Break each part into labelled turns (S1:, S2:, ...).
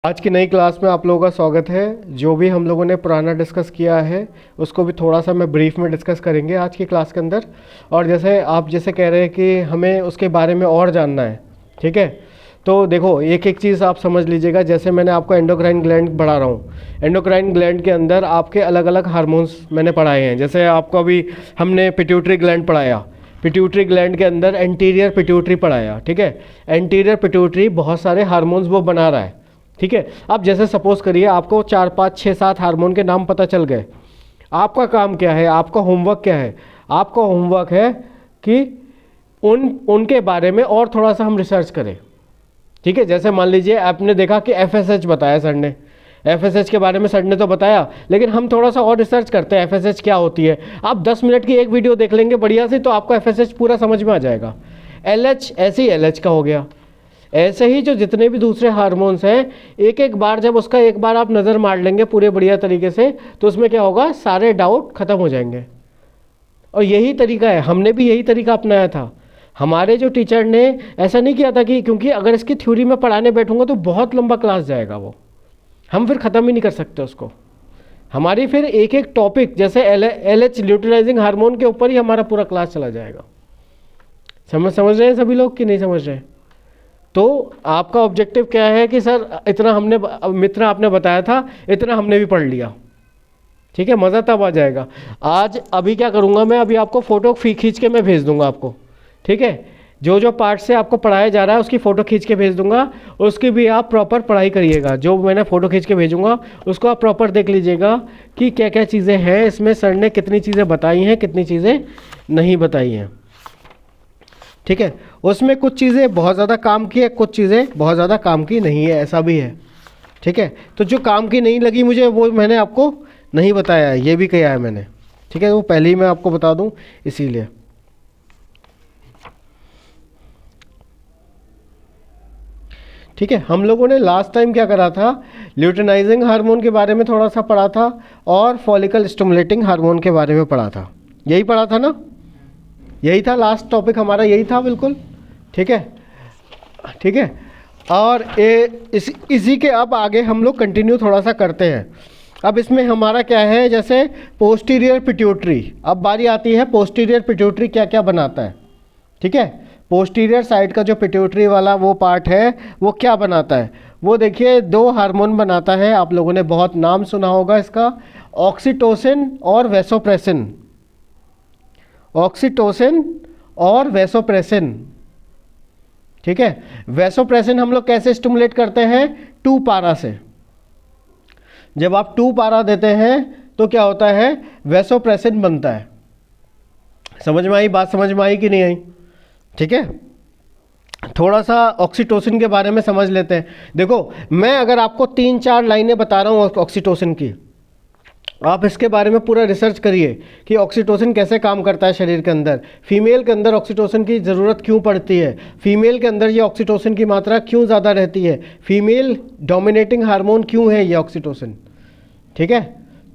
S1: आज की नई क्लास में आप लोगों का स्वागत है। जो भी हम लोगों ने पुराना डिस्कस किया है उसको भी थोड़ा सा मैं ब्रीफ में डिस्कस करेंगे आज की क्लास के अंदर। और जैसे आप कह रहे हैं कि हमें उसके बारे में और जानना है, ठीक है, तो देखो एक एक चीज़ आप समझ लीजिएगा। जैसे मैंने आपको एंडोक्राइन ग्लैंड पढ़ा रहा हूँ, एंडोक्राइन ग्लैंड के अंदर आपके अलग अलग हार्मोन्स मैंने पढ़ाए हैं। जैसे आपको अभी हमने पिट्यूटरी ग्लैंड पढ़ाया, पिट्यूटरी ग्लैंड के अंदर एंटीरियर पिट्यूटरी पढ़ाया, ठीक है। एंटीरियर पिट्यूटरी बहुत सारे हार्मोन्स वो बना रहा है, ठीक है। अब जैसे सपोज करिए आपको 4 5 6 7 हार्मोन के नाम पता चल गए। आपका काम क्या है, आपका होमवर्क क्या है? आपका होमवर्क है कि उनके बारे में और थोड़ा सा हम रिसर्च करें, ठीक है। जैसे मान लीजिए आपने देखा कि एफएसएच बताया सर ने, एफएसएच के बारे में सर ने तो बताया, लेकिन हम थोड़ा सा और रिसर्च करते हैं एफएसएच क्या होती है। आप 10 मिनट की एक वीडियो देख लेंगे बढ़िया से तो आपको एफएसएच पूरा समझ में आ जाएगा। एलएच ऐसे ही एलएच का हो गया। ऐसे ही जो जितने भी दूसरे हार्मोन्स हैं, एक एक बार जब उसका एक बार आप नज़र मार लेंगे पूरे बढ़िया तरीके से तो उसमें क्या होगा, सारे डाउट खत्म हो जाएंगे। और यही तरीका है, हमने भी यही तरीका अपनाया था। हमारे जो टीचर ने ऐसा नहीं किया था कि क्योंकि अगर इसकी थ्योरी में पढ़ाने बैठूंगा तो बहुत लंबा क्लास जाएगा, वो हम फिर ख़त्म ही नहीं कर सकते उसको। हमारी फिर एक एक टॉपिक जैसे एलएच ल्यूटिनाइजिंग हार्मोन के ऊपर ही हमारा पूरा क्लास चला जाएगा। समझ रहे हैं सभी लोग कि नहीं समझ रहे हैं? तो आपका ऑब्जेक्टिव क्या है कि सर इतना हमने मित्र आपने बताया था, इतना हमने भी पढ़ लिया, ठीक है। मज़ा तब आ जाएगा। आज अभी क्या करूँगा मैं, अभी आपको फ़ोटो खींच के मैं भेज दूँगा आपको, ठीक है। जो जो पार्ट से आपको पढ़ाया जा रहा है उसकी फ़ोटो खींच के भेज दूँगा, उसकी भी आप प्रॉपर पढ़ाई करिएगा। जो मैंने फ़ोटो खींच के भेजूँगा उसको आप प्रॉपर देख लीजिएगा कि क्या क्या चीज़ें हैं इसमें, सर ने कितनी चीज़ें बताई हैं, कितनी चीज़ें नहीं बताई हैं, ठीक है। उसमें कुछ चीज़ें बहुत ज़्यादा काम की है, कुछ चीज़ें बहुत ज़्यादा काम की नहीं है, ऐसा भी है, ठीक है। तो जो काम की नहीं लगी मुझे वो मैंने आपको नहीं बताया है, ये भी कहा है मैंने, ठीक है। वो पहले ही मैं आपको बता दूं इसीलिए, ठीक है। हम लोगों ने लास्ट टाइम क्या करा था, ल्यूटिनाइजिंग हार्मोन के बारे में थोड़ा सा पढ़ा था और फॉलिकल स्टिमुलेटिंग हार्मोन के बारे में पढ़ा था। यही पढ़ा था ना, यही था लास्ट टॉपिक हमारा, यही था बिल्कुल, ठीक है, ठीक है। और इसी के अब आगे हम लोग कंटिन्यू थोड़ा सा करते हैं। अब इसमें हमारा क्या है, जैसे पोस्टीरियर पिट्यूटरी, अब बारी आती है पोस्टीरियर पिट्यूटरी क्या क्या बनाता है, ठीक है। पोस्टीरियर साइड का जो पिट्यूटरी वाला वो पार्ट है वो क्या बनाता है, वो देखिए 2 हार्मोन बनाता है। आप लोगों ने बहुत नाम सुना होगा इसका, ऑक्सीटोसिन और वैसोप्रेसिन, ऑक्सीटोसिन और वैसोप्रेसिन, ठीक है। वैसोप्रेसिन हम लोग कैसे स्टिमुलेट करते हैं, 2 पारा से। जब आप 2 पारा देते हैं तो क्या होता है, वैसोप्रेसिन बनता है। समझ में आई बात, समझ में आई कि नहीं आई, ठीक है। थोड़ा सा ऑक्सीटोसिन के बारे में समझ लेते हैं। देखो मैं अगर आपको 3 4 लाइनें बता रहा हूँ ऑक्सीटोसिन की, आप इसके बारे में पूरा रिसर्च करिए कि ऑक्सीटोसिन कैसे काम करता है शरीर के अंदर, फीमेल के अंदर ऑक्सीटोसिन की ज़रूरत क्यों पड़ती है, फीमेल के अंदर ये ऑक्सीटोसिन की मात्रा क्यों ज़्यादा रहती है, फीमेल डोमिनेटिंग हार्मोन क्यों है ये ऑक्सीटोसिन, ठीक है।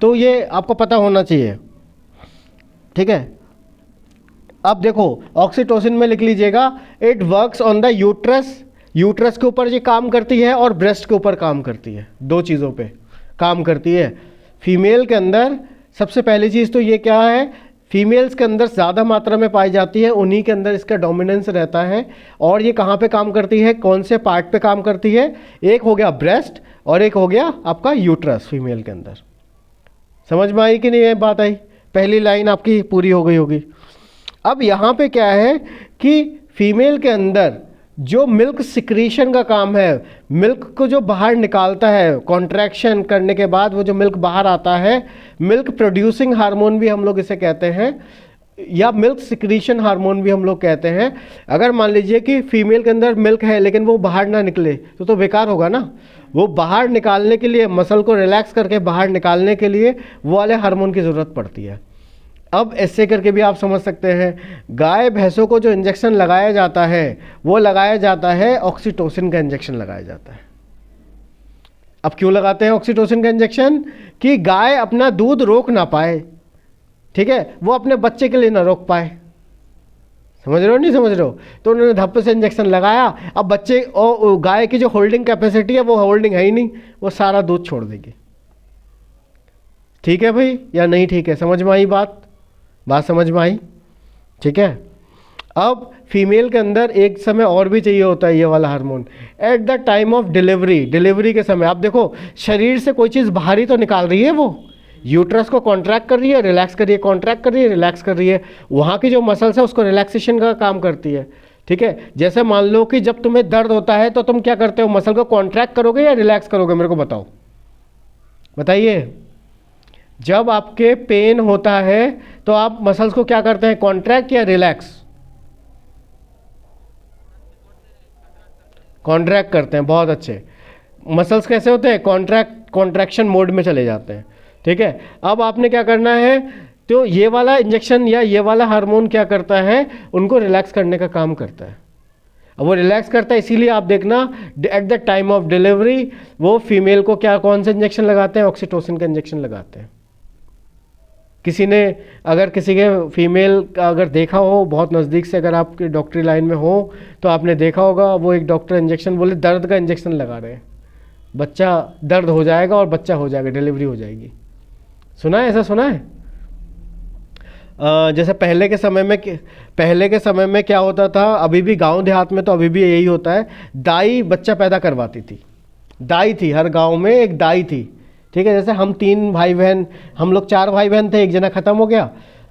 S1: तो ये आपको पता होना चाहिए, ठीक है। अब देखो ऑक्सीटोसिन में लिख लीजिएगा, it works on the uterus, uterus के ऊपर ये काम करती है और ब्रेस्ट के ऊपर काम करती है, 2 चीज़ों पे काम करती है। फीमेल के अंदर सबसे पहली चीज़ तो ये क्या है, फीमेल्स के अंदर ज़्यादा मात्रा में पाई जाती है, उन्हीं के अंदर इसका डोमिनेंस रहता है। और ये कहाँ पे काम करती है, कौन से पार्ट पे काम करती है, एक हो गया ब्रेस्ट और एक हो गया आपका यूट्रस फीमेल के अंदर। समझ में आई कि नहीं, ये बात आई, पहली लाइन आपकी पूरी हो गई होगी। अब यहाँ पे क्या है कि फीमेल के अंदर जो मिल्क सिक्रीशन का काम है, मिल्क को जो बाहर निकालता है, कॉन्ट्रैक्शन करने के बाद वो जो मिल्क बाहर आता है, मिल्क प्रोड्यूसिंग हार्मोन भी हम लोग इसे कहते हैं, या मिल्क सिक्रीशन हार्मोन भी हम लोग कहते हैं। अगर मान लीजिए कि फीमेल के अंदर मिल्क है लेकिन वो बाहर ना निकले तो बेकार होगा ना। वो बाहर निकालने के लिए, मसल को रिलैक्स करके बाहर निकालने के लिए वो वाले हार्मोन की ज़रूरत पड़ती है। अब ऐसे करके भी आप समझ सकते हैं, गाय भैंसों को जो इंजेक्शन लगाया जाता है वो लगाया जाता है, ऑक्सीटोसिन का इंजेक्शन लगाया जाता है। अब क्यों लगाते हैं ऑक्सीटोसिन का इंजेक्शन, कि गाय अपना दूध रोक ना पाए, ठीक है, वो अपने बच्चे के लिए ना रोक पाए। समझ रहे हो नहीं समझ रहे हो? तो उन्होंने धप्पे से इंजेक्शन लगाया, अब बच्चे और गाय की जो होल्डिंग कैपेसिटी है वो होल्डिंग है ही नहीं, वो सारा दूध छोड़ देगी। ठीक है भाई या नहीं? ठीक है, समझ में आई बात? बात समझ में आई? ठीक है। अब फीमेल के अंदर एक समय और भी चाहिए होता है ये वाला hormone, at the time of delivery. Delivery के समय आप देखो शरीर से कोई चीज़ बाहरी तो निकाल रही है, वो यूट्रस को कॉन्ट्रैक्ट कर रही है, रिलैक्स कर रही है, कॉन्ट्रैक्ट कर रही है, रिलैक्स कर रही है, वहाँ की जो मसल्स है उसको रिलैक्सेशन का काम करती है। ठीक है, जैसे मान लो कि जब तुम्हें दर्द होता है तो तुम क्या करते हो, मसल को कॉन्ट्रैक्ट करोगे या रिलैक्स करोगे, मेरे को बताओ, बताइए। जब आपके पेन होता है तो आप मसल्स को क्या करते हैं, कॉन्ट्रैक्ट या रिलैक्स? कॉन्ट्रैक्ट करते हैं, बहुत अच्छे। मसल्स कैसे होते हैं, कॉन्ट्रैक्शन मोड में चले जाते हैं। ठीक है, अब आपने क्या करना है, तो ये वाला इंजेक्शन या ये वाला हार्मोन क्या करता है, उनको रिलैक्स करने का काम करता है। अब वो रिलैक्स करता है, इसीलिए आप देखना at the time of delivery वो फीमेल को क्या, कौन से इंजेक्शन लगाते हैं, ऑक्सीटोसिन का इंजेक्शन लगाते हैं। किसी ने अगर किसी के फीमेल का अगर देखा हो बहुत नज़दीक से, अगर आपकी डॉक्टरी लाइन में हो तो आपने देखा होगा, वो एक डॉक्टर इंजेक्शन बोले दर्द का इंजेक्शन लगा रहे हैं, बच्चा दर्द हो जाएगा और बच्चा हो जाएगा, डिलीवरी हो जाएगी। सुना है, ऐसा सुना है? जैसे पहले के समय में क्या होता था, अभी भी गांव देहात में तो अभी भी यही होता है, दाई बच्चा पैदा करवाती थी। दाई थी, हर गांव में एक दाई थी। ठीक है, जैसे हम 3 भाई बहन, हम लोग 4 भाई बहन थे, एक जना ख़त्म हो गया,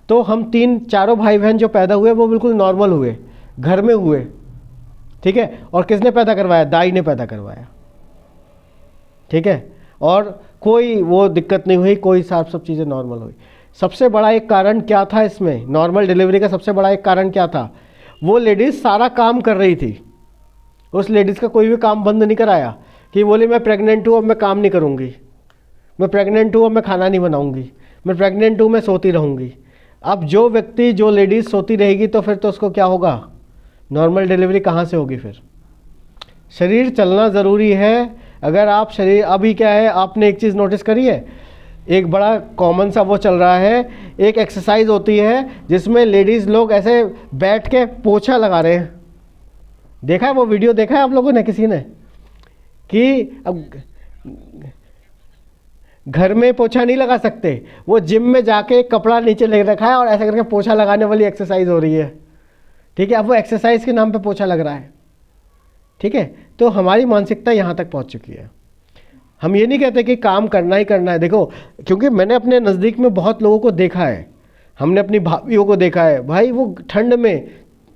S1: तो हम 4 भाई बहन जो पैदा हुए वो बिल्कुल नॉर्मल हुए, घर में हुए। ठीक है, और किसने पैदा करवाया, दाई ने पैदा करवाया। ठीक है, और कोई वो दिक्कत नहीं हुई, कोई सब चीज़ें नॉर्मल हुई। सबसे बड़ा एक कारण क्या था इसमें, नॉर्मल डिलीवरी का सबसे बड़ा एक कारण क्या था, वो लेडीज़ सारा काम कर रही थी। उस लेडीज़ का कोई भी काम बंद नहीं कराया कि बोले मैं प्रेग्नेंट हूँ अब मैं काम नहीं करूँगी, मैं प्रेग्नेंट हूँ अब मैं खाना नहीं बनाऊँगी, मैं प्रेग्नेंट हूँ मैं सोती रहूँगी। अब जो व्यक्ति, जो लेडीज़ सोती रहेगी तो फिर तो उसको क्या होगा, नॉर्मल डिलीवरी कहाँ से होगी फिर? शरीर चलना ज़रूरी है। अगर आप शरीर, अभी क्या है, आपने एक चीज़ नोटिस करी है, एक बड़ा कॉमन सा वो चल रहा है, एक एक्सरसाइज होती है जिसमें लेडीज़ लोग ऐसे बैठ के पोछा लगा रहे हैं। देखा है वो वीडियो, देखा है आप लोगों ने किसी ने? कि अब घर में पोछा नहीं लगा सकते, वो जिम में जाके एक कपड़ा नीचे ले रखा है और ऐसा करके पोछा लगाने वाली एक्सरसाइज हो रही है। ठीक है, अब वो एक्सरसाइज के नाम पे पोछा लग रहा है। ठीक है, तो हमारी मानसिकता यहाँ तक पहुँच चुकी है। हम ये नहीं कहते कि काम करना ही करना है। देखो, क्योंकि मैंने अपने नज़दीक में बहुत लोगों को देखा है, हमने अपनी भाभीयों को देखा है, भाई वो ठंड में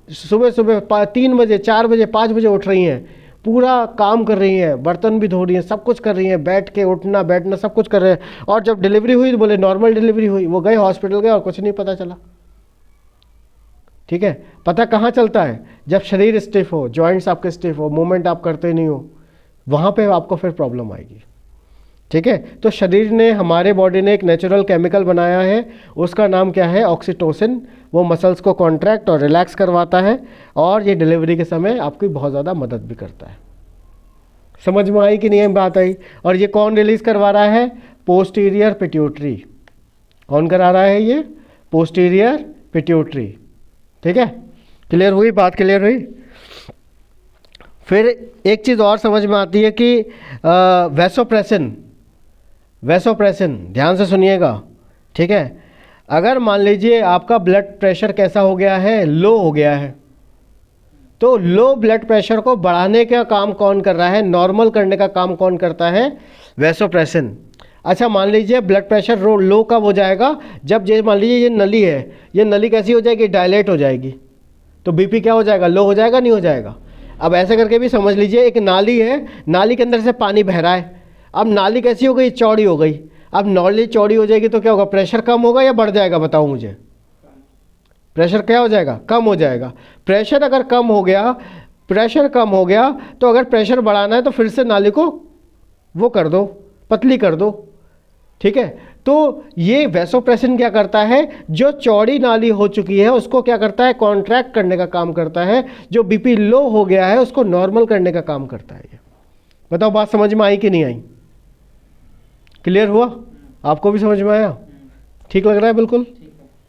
S1: सुबह सुबह 3 बजे 4 बजे 5 बजे उठ रही हैं, पूरा काम कर रही हैं, बर्तन भी धो रही हैं, सब कुछ कर रही हैं, बैठ के उठना बैठना सब कुछ कर रहे हैं। और जब डिलीवरी हुई तो बोले नॉर्मल डिलीवरी हुई, वो गए हॉस्पिटल गए और कुछ नहीं पता चला। ठीक है, पता कहाँ चलता है, जब शरीर स्टिफ हो, जॉइंट्स आपके स्टिफ हो, मूवमेंट आप करते नहीं हो, वहाँ पे आपको फिर प्रॉब्लम आएगी। ठीक है, तो शरीर ने, हमारे बॉडी ने एक नेचुरल केमिकल बनाया है, उसका नाम क्या है, ऑक्सीटोसिन। वो मसल्स को कॉन्ट्रैक्ट और रिलैक्स करवाता है और ये डिलीवरी के समय आपकी बहुत ज़्यादा मदद भी करता है। समझ में आई कि नहीं बात आई? और ये कौन रिलीज़ करवा रहा है, पोस्टीरियर पिट्यूटरी। कौन करा रहा है ये, पोस्टीरियर पिट्यूटरी। ठीक है, क्लियर हुई बात, क्लियर हुई? फिर एक चीज़ और समझ में आती है कि वैसोप्रेसिन, वैसोप्रेसिन ध्यान से सुनिएगा। ठीक है, अगर मान लीजिए आपका ब्लड प्रेशर कैसा हो गया है, लो हो गया है, तो लो ब्लड प्रेशर को बढ़ाने का काम कौन कर रहा है, नॉर्मल करने का काम कौन करता है, वैसोप्रेसिन। अच्छा, मान लीजिए ब्लड प्रेशर लो कब हो जाएगा, जब ये मान लीजिए ये नली है, ये नली कैसी हो जाएगी, डायलेट हो जाएगी, तो बीपी क्या हो जाएगा, लो हो जाएगा, नहीं हो जाएगा? अब ऐसे करके भी समझ लीजिए, एक नाली है, नाली के अंदर से पानी बह रहा है, अब नाली कैसी हो गई, चौड़ी हो गई। अब नाली चौड़ी हो जाएगी तो क्या होगा, प्रेशर कम होगा या बढ़ जाएगा, बताओ मुझे? प्रेशर क्या हो जाएगा, कम हो जाएगा। प्रेशर अगर कम हो गया, प्रेशर कम हो गया, तो अगर प्रेशर बढ़ाना है तो फिर से नाली को वो कर दो, पतली कर दो। ठीक है, तो ये वैसोप्रेसिन क्या करता है, जो चौड़ी नाली हो चुकी है उसको क्या करता है, कॉन्ट्रैक्ट करने का काम करता है। जो बीपी लो हो गया है उसको नॉर्मल करने का काम करता है। ये बताओ बात समझ में आई कि नहीं आई? क्लियर हुआ? आपको भी समझ में आया? ठीक लग रहा है? बिल्कुल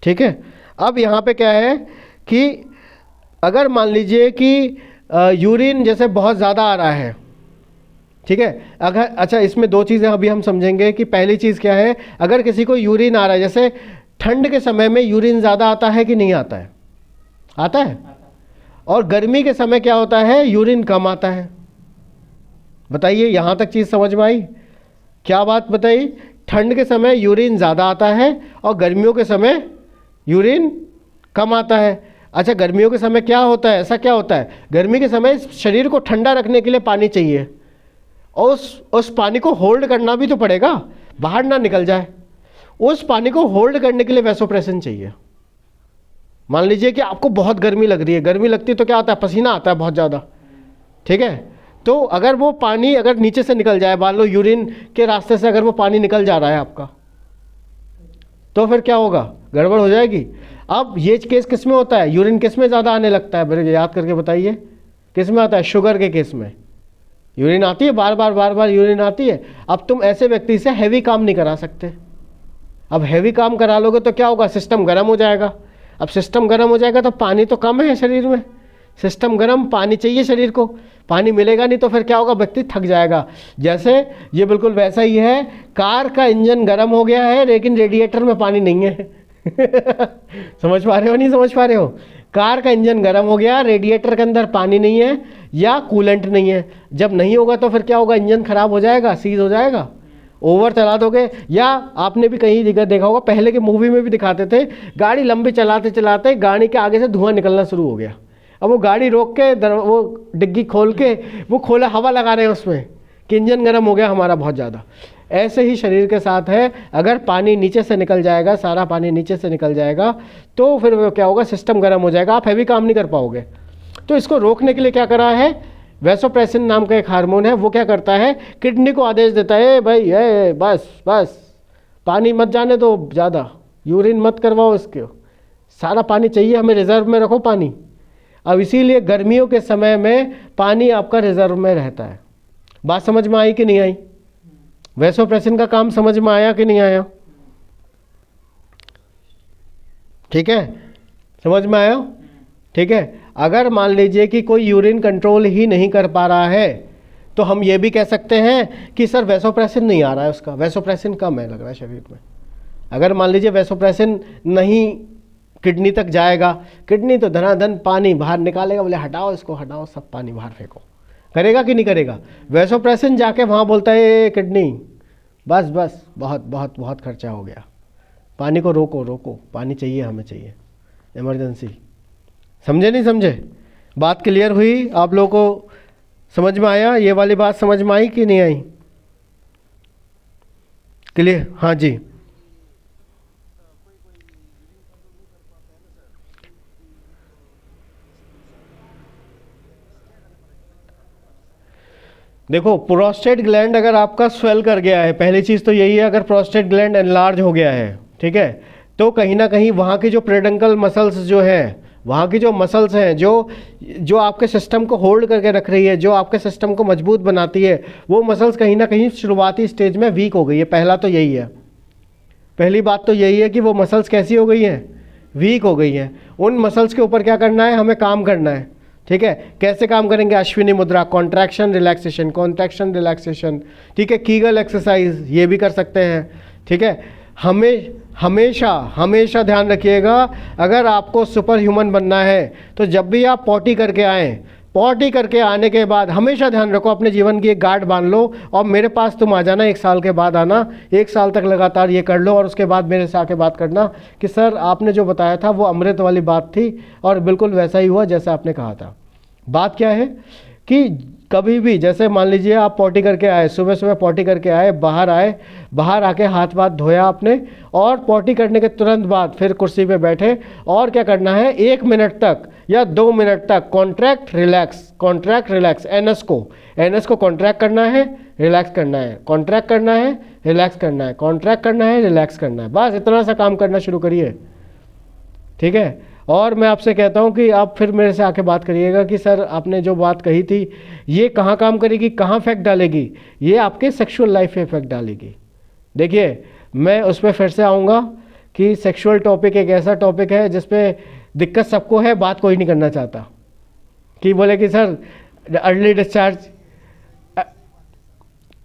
S1: ठीक है। अब यहाँ पे क्या है कि अगर मान लीजिए कि यूरिन जैसे बहुत ज़्यादा आ रहा है, ठीक है, अगर अच्छा इसमें दो चीज़ें अभी हम समझेंगे कि पहली चीज़ क्या है, अगर किसी को यूरिन आ रहा है, जैसे ठंड के समय में यूरिन ज़्यादा आता है कि नहीं आता है? आता है। और गर्मी के समय क्या होता है, यूरिन कम आता है। बताइए यहाँ तक चीज़ समझ में आई? क्या बात बताई? ठंड के समय यूरिन ज़्यादा आता है और गर्मियों के समय यूरिन कम आता है। अच्छा गर्मियों के समय क्या होता है, ऐसा क्या होता है, गर्मी के समय शरीर को ठंडा रखने के लिए पानी चाहिए और उस पानी को होल्ड करना भी तो पड़ेगा, बाहर ना निकल जाए। उस पानी को होल्ड करने के लिए वैसोप्रेसिन चाहिए। मान लीजिए कि आपको बहुत गर्मी लग रही है, गर्मी लगती है तो क्या आता है, पसीना आता है बहुत ज़्यादा, ठीक है, तो अगर वो पानी अगर नीचे से निकल जाए, मान लो यूरिन के रास्ते से अगर वो पानी निकल जा रहा है आपका, तो फिर क्या होगा, गड़बड़ हो जाएगी। अब ये केस किस में होता है, यूरिन किस में ज़्यादा आने लगता है, मेरे याद करके बताइए, किस में आता है? शुगर के केस में यूरिन आती है, बार बार यूरिन आती है। अब तुम ऐसे व्यक्ति से हैवी काम नहीं करा सकते। अब हैवी काम करा लोगे तो क्या होगा, सिस्टम गर्म हो जाएगा। अब सिस्टम गर्म हो जाएगा तो पानी तो कम है शरीर में, सिस्टम गर्म, पानी चाहिए शरीर को, पानी मिलेगा नहीं तो फिर क्या होगा, व्यक्ति थक जाएगा। जैसे ये बिल्कुल वैसा ही है, कार का इंजन गर्म हो गया है लेकिन रेडिएटर में पानी नहीं है समझ पा रहे हो, नहीं समझ पा रहे हो? कार का इंजन गर्म हो गया, रेडिएटर के अंदर पानी नहीं है या कूलेंट नहीं है। जब नहीं होगा तो फिर क्या होगा, इंजन खराब हो जाएगा, सीज हो जाएगा, ओवर चला दोगे। या आपने भी कहीं जगह देखा होगा, पहले के मूवी में भी दिखाते थे, गाड़ी लंबी चलाते चलाते गाड़ी के आगे से धुआं निकलना शुरू हो गया। अब वो गाड़ी रोक के वो डिग्गी खोल के वो खोला हवा लगा रहे हैं उसमें कि इंजन गर्म हो गया हमारा बहुत ज़्यादा। ऐसे ही शरीर के साथ है, अगर पानी नीचे से निकल जाएगा, सारा पानी नीचे से निकल जाएगा तो फिर वो क्या होगा, सिस्टम गर्म हो जाएगा, आप हैवी काम नहीं कर पाओगे। तो इसको रोकने के लिए क्या करा है, वैसोप्रेसिन नाम का एक हार्मोन है, वो क्या करता है, किडनी को आदेश देता है, भाई है बस बस पानी मत जाने दो ज़्यादा, यूरिन मत करवाओ, इसके सारा पानी चाहिए हमें, रिजर्व में रखो पानी। अब इसीलिए गर्मियों के समय में पानी आपका रिजर्व में रहता है। बात समझ में आई कि नहीं आई? वैसोप्रेसिन का काम समझ में आया कि नहीं आया? ठीक है, समझ में आया? ठीक है। अगर मान लीजिए कि कोई यूरिन कंट्रोल ही नहीं कर पा रहा है तो हम ये भी कह सकते हैं कि सर वैसोप्रेसिन नहीं आ रहा है, उसका वैसोप्रेसिन कम है लग रहा है शरीर में। अगर मान लीजिए वैसोप्रेसिन नहीं किडनी तक जाएगा, किडनी तो धनाधन पानी बाहर निकालेगा, बोले हटाओ इसको, हटाओ सब पानी बाहर फेंको, करेगा कि नहीं करेगा? वैसोप्रेसिन जाके वहाँ बोलता है किडनी बस बस बहुत बहुत बहुत खर्चा हो गया, पानी को रोको रोको, पानी चाहिए हमें, चाहिए इमरजेंसी। समझे नहीं समझे? बात क्लियर हुई आप लोगों को? समझ में आया? ये वाली बात समझ में आई कि नहीं आई? क्लियर? हाँ जी। देखो प्रोस्टेट ग्लैंड अगर आपका स्वेल कर गया है, पहली चीज़ तो यही है, अगर प्रोस्टेट ग्लैंड एनलार्ज हो गया है, ठीक है, तो कहीं ना कहीं वहाँ की जो पेडंकल मसल्स जो हैं, वहाँ की जो मसल्स हैं जो आपके सिस्टम को होल्ड करके रख रही है, जो आपके सिस्टम को मजबूत बनाती है, वो मसल्स कहीं ना कहीं शुरुआती स्टेज में वीक हो गई है। पहला तो यही है, पहली बात तो यही है कि वो मसल्स कैसी हो गई हैं, वीक हो गई हैं। उन मसल्स के ऊपर क्या करना है, हमें काम करना है, ठीक है। कैसे काम करेंगे? अश्विनी मुद्रा, कॉन्ट्रैक्शन रिलैक्सेशन, कॉन्ट्रैक्शन रिलैक्सेशन, ठीक है। कीगल एक्सरसाइज ये भी कर सकते हैं, ठीक है। हमेशा हमेशा ध्यान रखिएगा, अगर आपको सुपर ह्यूमन बनना है तो जब भी आप पॉटी करके आएँ, पॉटी करके आने के बाद हमेशा ध्यान रखो, अपने जीवन की एक गार्ड बांध लो और मेरे पास तुम आ जाना, 1 साल के बाद आना, 1 साल तक लगातार ये कर लो और उसके बाद मेरे से आके बात करना कि सर आपने जो बताया था वो अमृत वाली बात थी और बिल्कुल वैसा ही हुआ जैसा आपने कहा था। बात क्या है कि कभी भी जैसे मान लीजिए आप पॉटी करके आए, सुबह सुबह पॉटी करके आए, बाहर आके हाथ वाथ धोया आपने और पॉटी करने के तुरंत बाद फिर कुर्सी पे बैठे और क्या करना है, 1 मिनट तक या 2 मिनट तक कॉन्ट्रैक्ट रिलैक्स, एनएस को कॉन्ट्रैक्ट करना है, रिलैक्स करना है, कॉन्ट्रैक्ट करना है, रिलैक्स करना है, कॉन्ट्रैक्ट करना है, रिलैक्स करना है, बस इतना सा काम करना शुरू करिए, ठीक है। और मैं आपसे कहता हूं कि आप फिर मेरे से आके बात करिएगा कि सर आपने जो बात कही थी ये कहाँ काम करेगी, कहाँ इफेक्ट डालेगी, ये आपके सेक्सुअल लाइफ पे इफेक्ट डालेगी। देखिए मैं उस पर फिर से आऊँगा कि सेक्सुअल टॉपिक एक ऐसा टॉपिक है जिसपे दिक्कत सबको है, बात कोई नहीं करना चाहता कि बोले कि सर अर्ली डिस्चार्ज,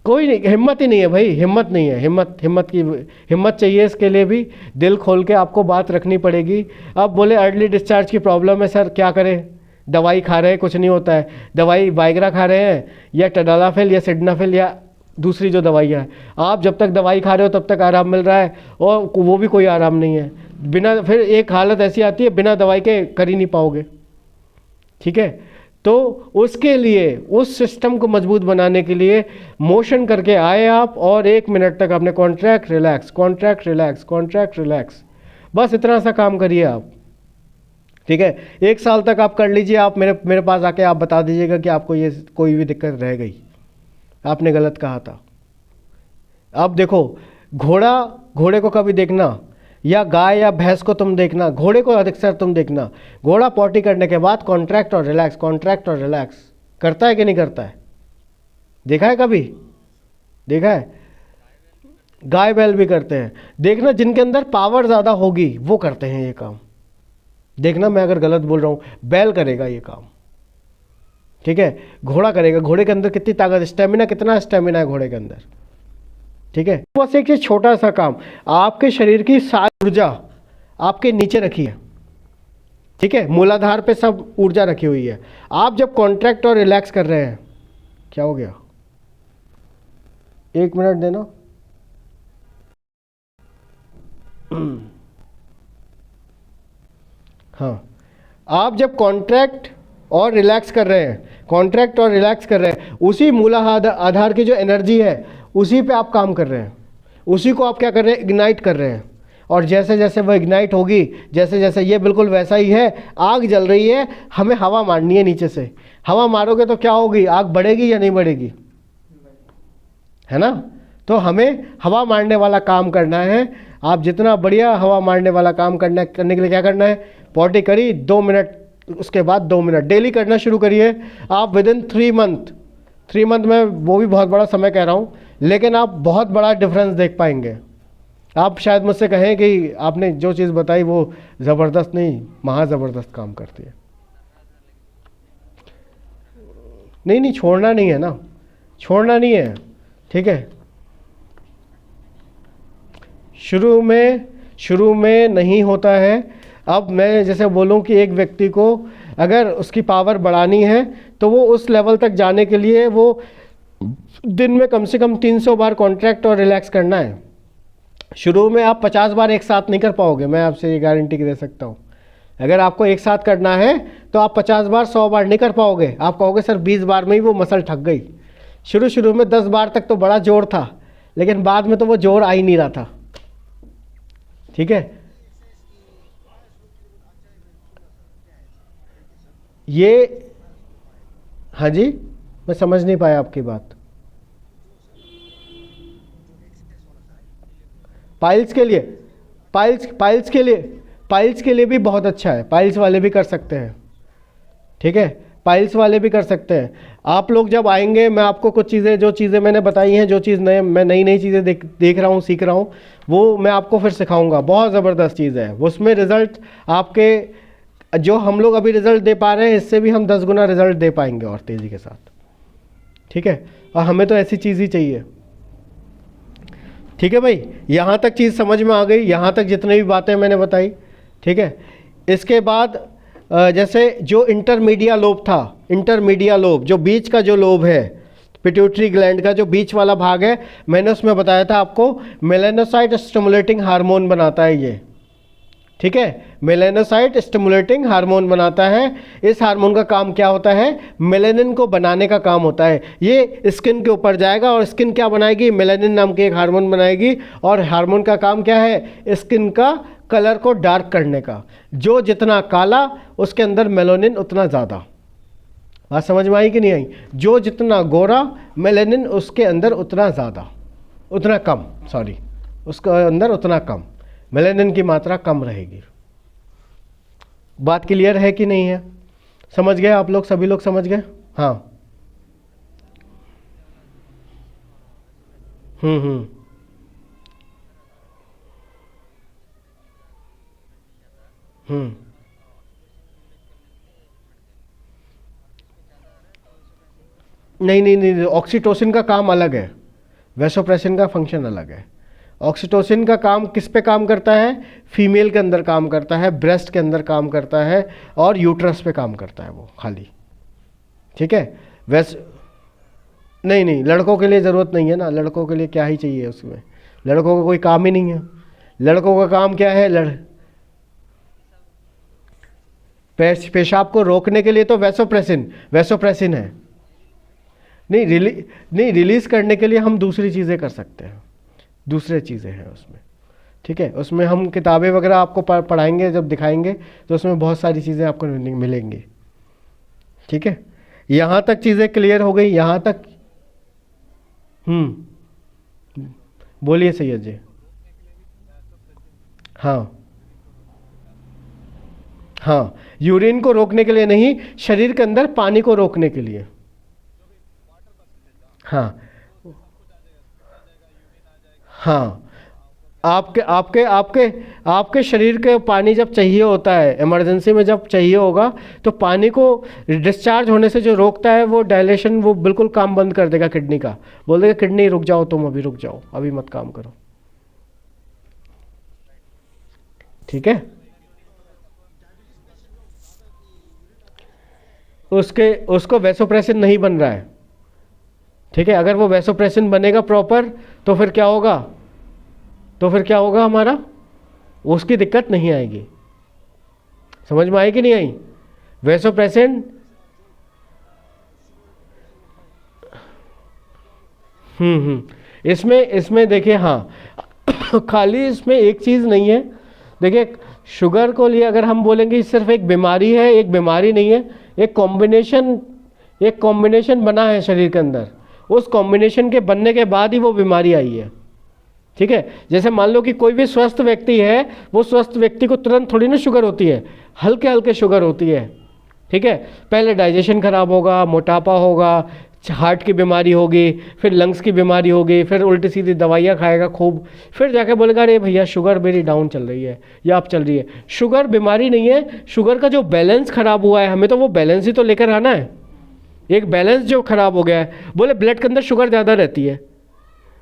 S1: कोई नहीं, हिम्मत ही नहीं है भाई, हिम्मत नहीं है, हिम्मत चाहिए। इसके लिए भी दिल खोल के आपको बात रखनी पड़ेगी। अब बोले अर्ली डिस्चार्ज की प्रॉब्लम है सर, क्या करें, दवाई खा रहे हैं कुछ नहीं होता है, दवाई वाइग्रा खा रहे हैं या टडालाफिल या सिडनाफिल या दूसरी जो दवाइयाँ हैं, आप जब तक दवाई खा रहे हो तब तक आराम मिल रहा है, और वो भी कोई आराम नहीं है। बिना, फिर एक हालत ऐसी आती है बिना दवाई के कर ही नहीं पाओगे, ठीक है। तो उसके लिए, उस सिस्टम को मजबूत बनाने के लिए मोशन करके आए आप, और 1 मिनट तक आपने contract relax, contract relax, contract relax, बस इतना सा काम करिए आप, ठीक है। 1 साल तक आप कर लीजिए। आप मेरे पास आके आप बता दीजिएगा कि आपको ये कोई भी दिक्कत रह गई, आपने गलत कहा था। अब देखो, घोड़े को कभी देखना, या गाय या भैंस को तुम देखना, घोड़े को अधिकतर तुम देखना, घोड़ा पॉटी करने के बाद कॉन्ट्रैक्ट और रिलैक्स, कॉन्ट्रैक्ट और रिलैक्स करता है कि नहीं करता है? देखा है कभी? देखा है? गाय बैल भी करते हैं। देखना, जिनके अंदर पावर ज़्यादा होगी वो करते हैं ये काम। देखना, मैं अगर गलत बोल रहा हूँ, बैल करेगा ये काम, ठीक है, घोड़ा करेगा। घोड़े के अंदर कितनी ताकत, स्टेमिना, कितना स्टेमिना है घोड़े के अंदर, ठीक है। बस एक छोटा सा काम, आपके शरीर की सारी ऊर्जा आपके नीचे रखी है, ठीक है, मूलाधार पे सब ऊर्जा रखी हुई है। आप जब कॉन्ट्रैक्ट और रिलैक्स कर रहे हैं, क्या हो गया, 1 मिनट देना। हाँ, आप जब कॉन्ट्रैक्ट और रिलैक्स कर रहे हैं, कॉन्ट्रैक्ट और रिलैक्स कर रहे हैं, उसी मूलाधार की जो एनर्जी है उसी पे आप काम कर रहे हैं, उसी को आप क्या कर रहे हैं, इग्नाइट कर रहे हैं। और जैसे जैसे वो इग्नाइट होगी, जैसे जैसे, ये बिल्कुल वैसा ही है, आग जल रही है, हमें हवा मारनी है नीचे से। हवा मारोगे तो क्या होगी, आग बढ़ेगी या नहीं बढ़ेगी, है ना? तो हमें हवा मारने वाला काम करना है। आप जितना बढ़िया हवा मारने वाला काम करने के लिए क्या करना है, पॉटी करी 2 मिनट, उसके बाद 2 मिनट डेली करना शुरू करिए। आप विदिन 3 मंथ में, वो भी बहुत बड़ा समय कह रहा हूँ, लेकिन आप बहुत बड़ा डिफरेंस देख पाएंगे। आप शायद मुझसे कहें कि आपने जो चीज़ बताई वो ज़बरदस्त नहीं, महा ज़बरदस्त काम करती है। नहीं नहीं, छोड़ना नहीं है ना, छोड़ना नहीं है, ठीक है। शुरू में नहीं होता है। अब मैं जैसे बोलूं कि एक व्यक्ति को अगर उसकी पावर बढ़ानी है तो वो उस लेवल तक जाने के लिए वो दिन में कम से कम 300 बार कॉन्ट्रैक्ट और रिलैक्स करना है। शुरू में आप 50 बार एक साथ नहीं कर पाओगे, मैं आपसे ये गारंटी दे सकता हूँ। अगर आपको एक साथ करना है तो आप 50 बार 100 बार नहीं कर पाओगे। आप कहोगे सर 20 बार में ही वो मसल थक गई। शुरू में 10 बार तक तो बड़ा जोर था, लेकिन बाद में तो वो जोर आ ही नहीं रहा था, ठीक है। ये, हाँ जी, मैं समझ नहीं पाया आपकी बात। पाइल्स के लिए, पाइल्स के लिए भी बहुत अच्छा है, पाइल्स वाले भी कर सकते हैं, ठीक है, पाइल्स वाले भी कर सकते हैं। आप लोग जब आएंगे, मैं आपको कुछ चीज़ें, जो चीज़ें मैंने बताई हैं, जो चीज़ मैं नई चीज़ें देख रहा हूँ, सीख रहा हूँ, वो मैं आपको फिर सिखाऊंगा। बहुत ज़बरदस्त चीज़ है, उसमें रिज़ल्ट आपके, जो हम लोग अभी रिज़ल्ट दे पा रहे हैं, इससे भी हम 10 गुना रिज़ल्ट दे पाएंगे और तेज़ी के साथ, ठीक है। और हमें तो ऐसी चीज़ ही चाहिए, ठीक है भाई। यहाँ तक चीज़ समझ में आ गई, यहाँ तक जितनी भी बातें मैंने बताई, ठीक है। इसके बाद जैसे जो इंटरमीडिया लोब था, इंटरमीडिया लोब जो बीच का जो लोब है, पिट्यूटरी ग्लैंड का जो बीच वाला भाग है, मैंने उसमें बताया था आपको, मेलानोसाइट स्टिमुलेटिंग हार्मोन बनाता है ये, ठीक है। मेलानोसाइट स्टिमुलेटिंग हार्मोन बनाता है। इस हार्मोन का काम क्या होता है, मेलानिन को बनाने का काम होता है। ये स्किन के ऊपर जाएगा और स्किन क्या बनाएगी, मेलानिन नाम की एक हार्मोन बनाएगी। और हार्मोन का काम क्या है, स्किन का कलर को डार्क करने का। जो जितना काला उसके अंदर मेलानिन उतना ज़्यादा। बात समझ में आई कि नहीं आई? जो जितना गोरा मेलानिन उसके अंदर उतना ज़्यादा, उतना कम, सॉरी, उसके अंदर उतना कम, मेलानिन की मात्रा कम रहेगी। बात क्लियर है कि नहीं है? समझ गए आप लोग, सभी लोग समझ गए? हाँ। हम्म। हम्म। नहीं नहीं नहीं, ऑक्सीटोसिन का काम अलग है, वैसोप्रेसिन का फंक्शन अलग है। ऑक्सीटोसिन का काम किस पे काम करता है? फीमेल के अंदर काम करता है, ब्रेस्ट के अंदर काम करता है और यूट्रस पे काम करता है वो खाली। ठीक है। वैस नहीं नहीं, लड़कों के लिए ज़रूरत नहीं है ना, लड़कों के लिए क्या ही चाहिए उसमें, लड़कों का कोई काम ही नहीं है। लड़कों का काम क्या है? पेशाब को रोकने के लिए तो वैसोप्रेसिन वैसोप्रेसिन है। नहीं नहीं, रिलीज करने के लिए हम दूसरी चीज़ें कर सकते हैं, दूसरे चीज़ें हैं उसमें। ठीक है, उसमें हम किताबें वगैरह आपको पढ़ाएंगे, जब दिखाएंगे तो उसमें बहुत सारी चीज़ें आपको मिलेंगी। ठीक है, यहाँ तक चीज़ें क्लियर हो गई यहाँ तक? बोलिए सैयद जी। हाँ हाँ, यूरिन को रोकने के लिए नहीं, शरीर के अंदर पानी को रोकने के लिए। हाँ हाँ, आपके आपके आपके आपके शरीर के पानी जब चाहिए होता है, इमरजेंसी में जब चाहिए होगा, तो पानी को डिस्चार्ज होने से जो रोकता है वो डायलेशन, वो बिल्कुल काम बंद कर देगा किडनी का। बोल देगा किडनी रुक जाओ, तुम अभी रुक जाओ, अभी मत काम करो। ठीक है, उसके उसको वैसोप्रेसिन नहीं बन रहा है। ठीक है, अगर वो वैसोप्रेसिन बनेगा प्रॉपर तो फिर क्या होगा? तो फिर क्या होगा हमारा? उसकी दिक्कत नहीं आएगी। समझ में आई कि नहीं आई? वैसोप्रेसिन, इसमें इसमें देखिए, हाँ खाली इसमें एक चीज़ नहीं है। देखिए, शुगर को लिए अगर हम बोलेंगे सिर्फ एक बीमारी है, एक बीमारी नहीं है, एक कॉम्बिनेशन बना है शरीर के अंदर, उस कॉम्बिनेशन के बनने के बाद ही वो बीमारी आई है। ठीक है, जैसे मान लो कि कोई भी स्वस्थ व्यक्ति है, वो स्वस्थ व्यक्ति को तुरंत थोड़ी ना शुगर होती है, हल्के हल्के शुगर होती है। ठीक है, पहले डाइजेशन खराब होगा, मोटापा होगा, हार्ट की बीमारी होगी, फिर लंग्स की बीमारी होगी, फिर उल्टी सीधी दवाइयाँ खाएगा खूब, फिर जाके बोलेगा अरे भैया शुगर मेरी डाउन चल रही है या अप चल रही है। शुगर बीमारी नहीं है, शुगर का जो बैलेंस खराब हुआ है, हमें तो वो बैलेंस ही तो लेकर आना है। एक बैलेंस जो खराब हो गया है, बोले ब्लड के अंदर शुगर ज़्यादा रहती है,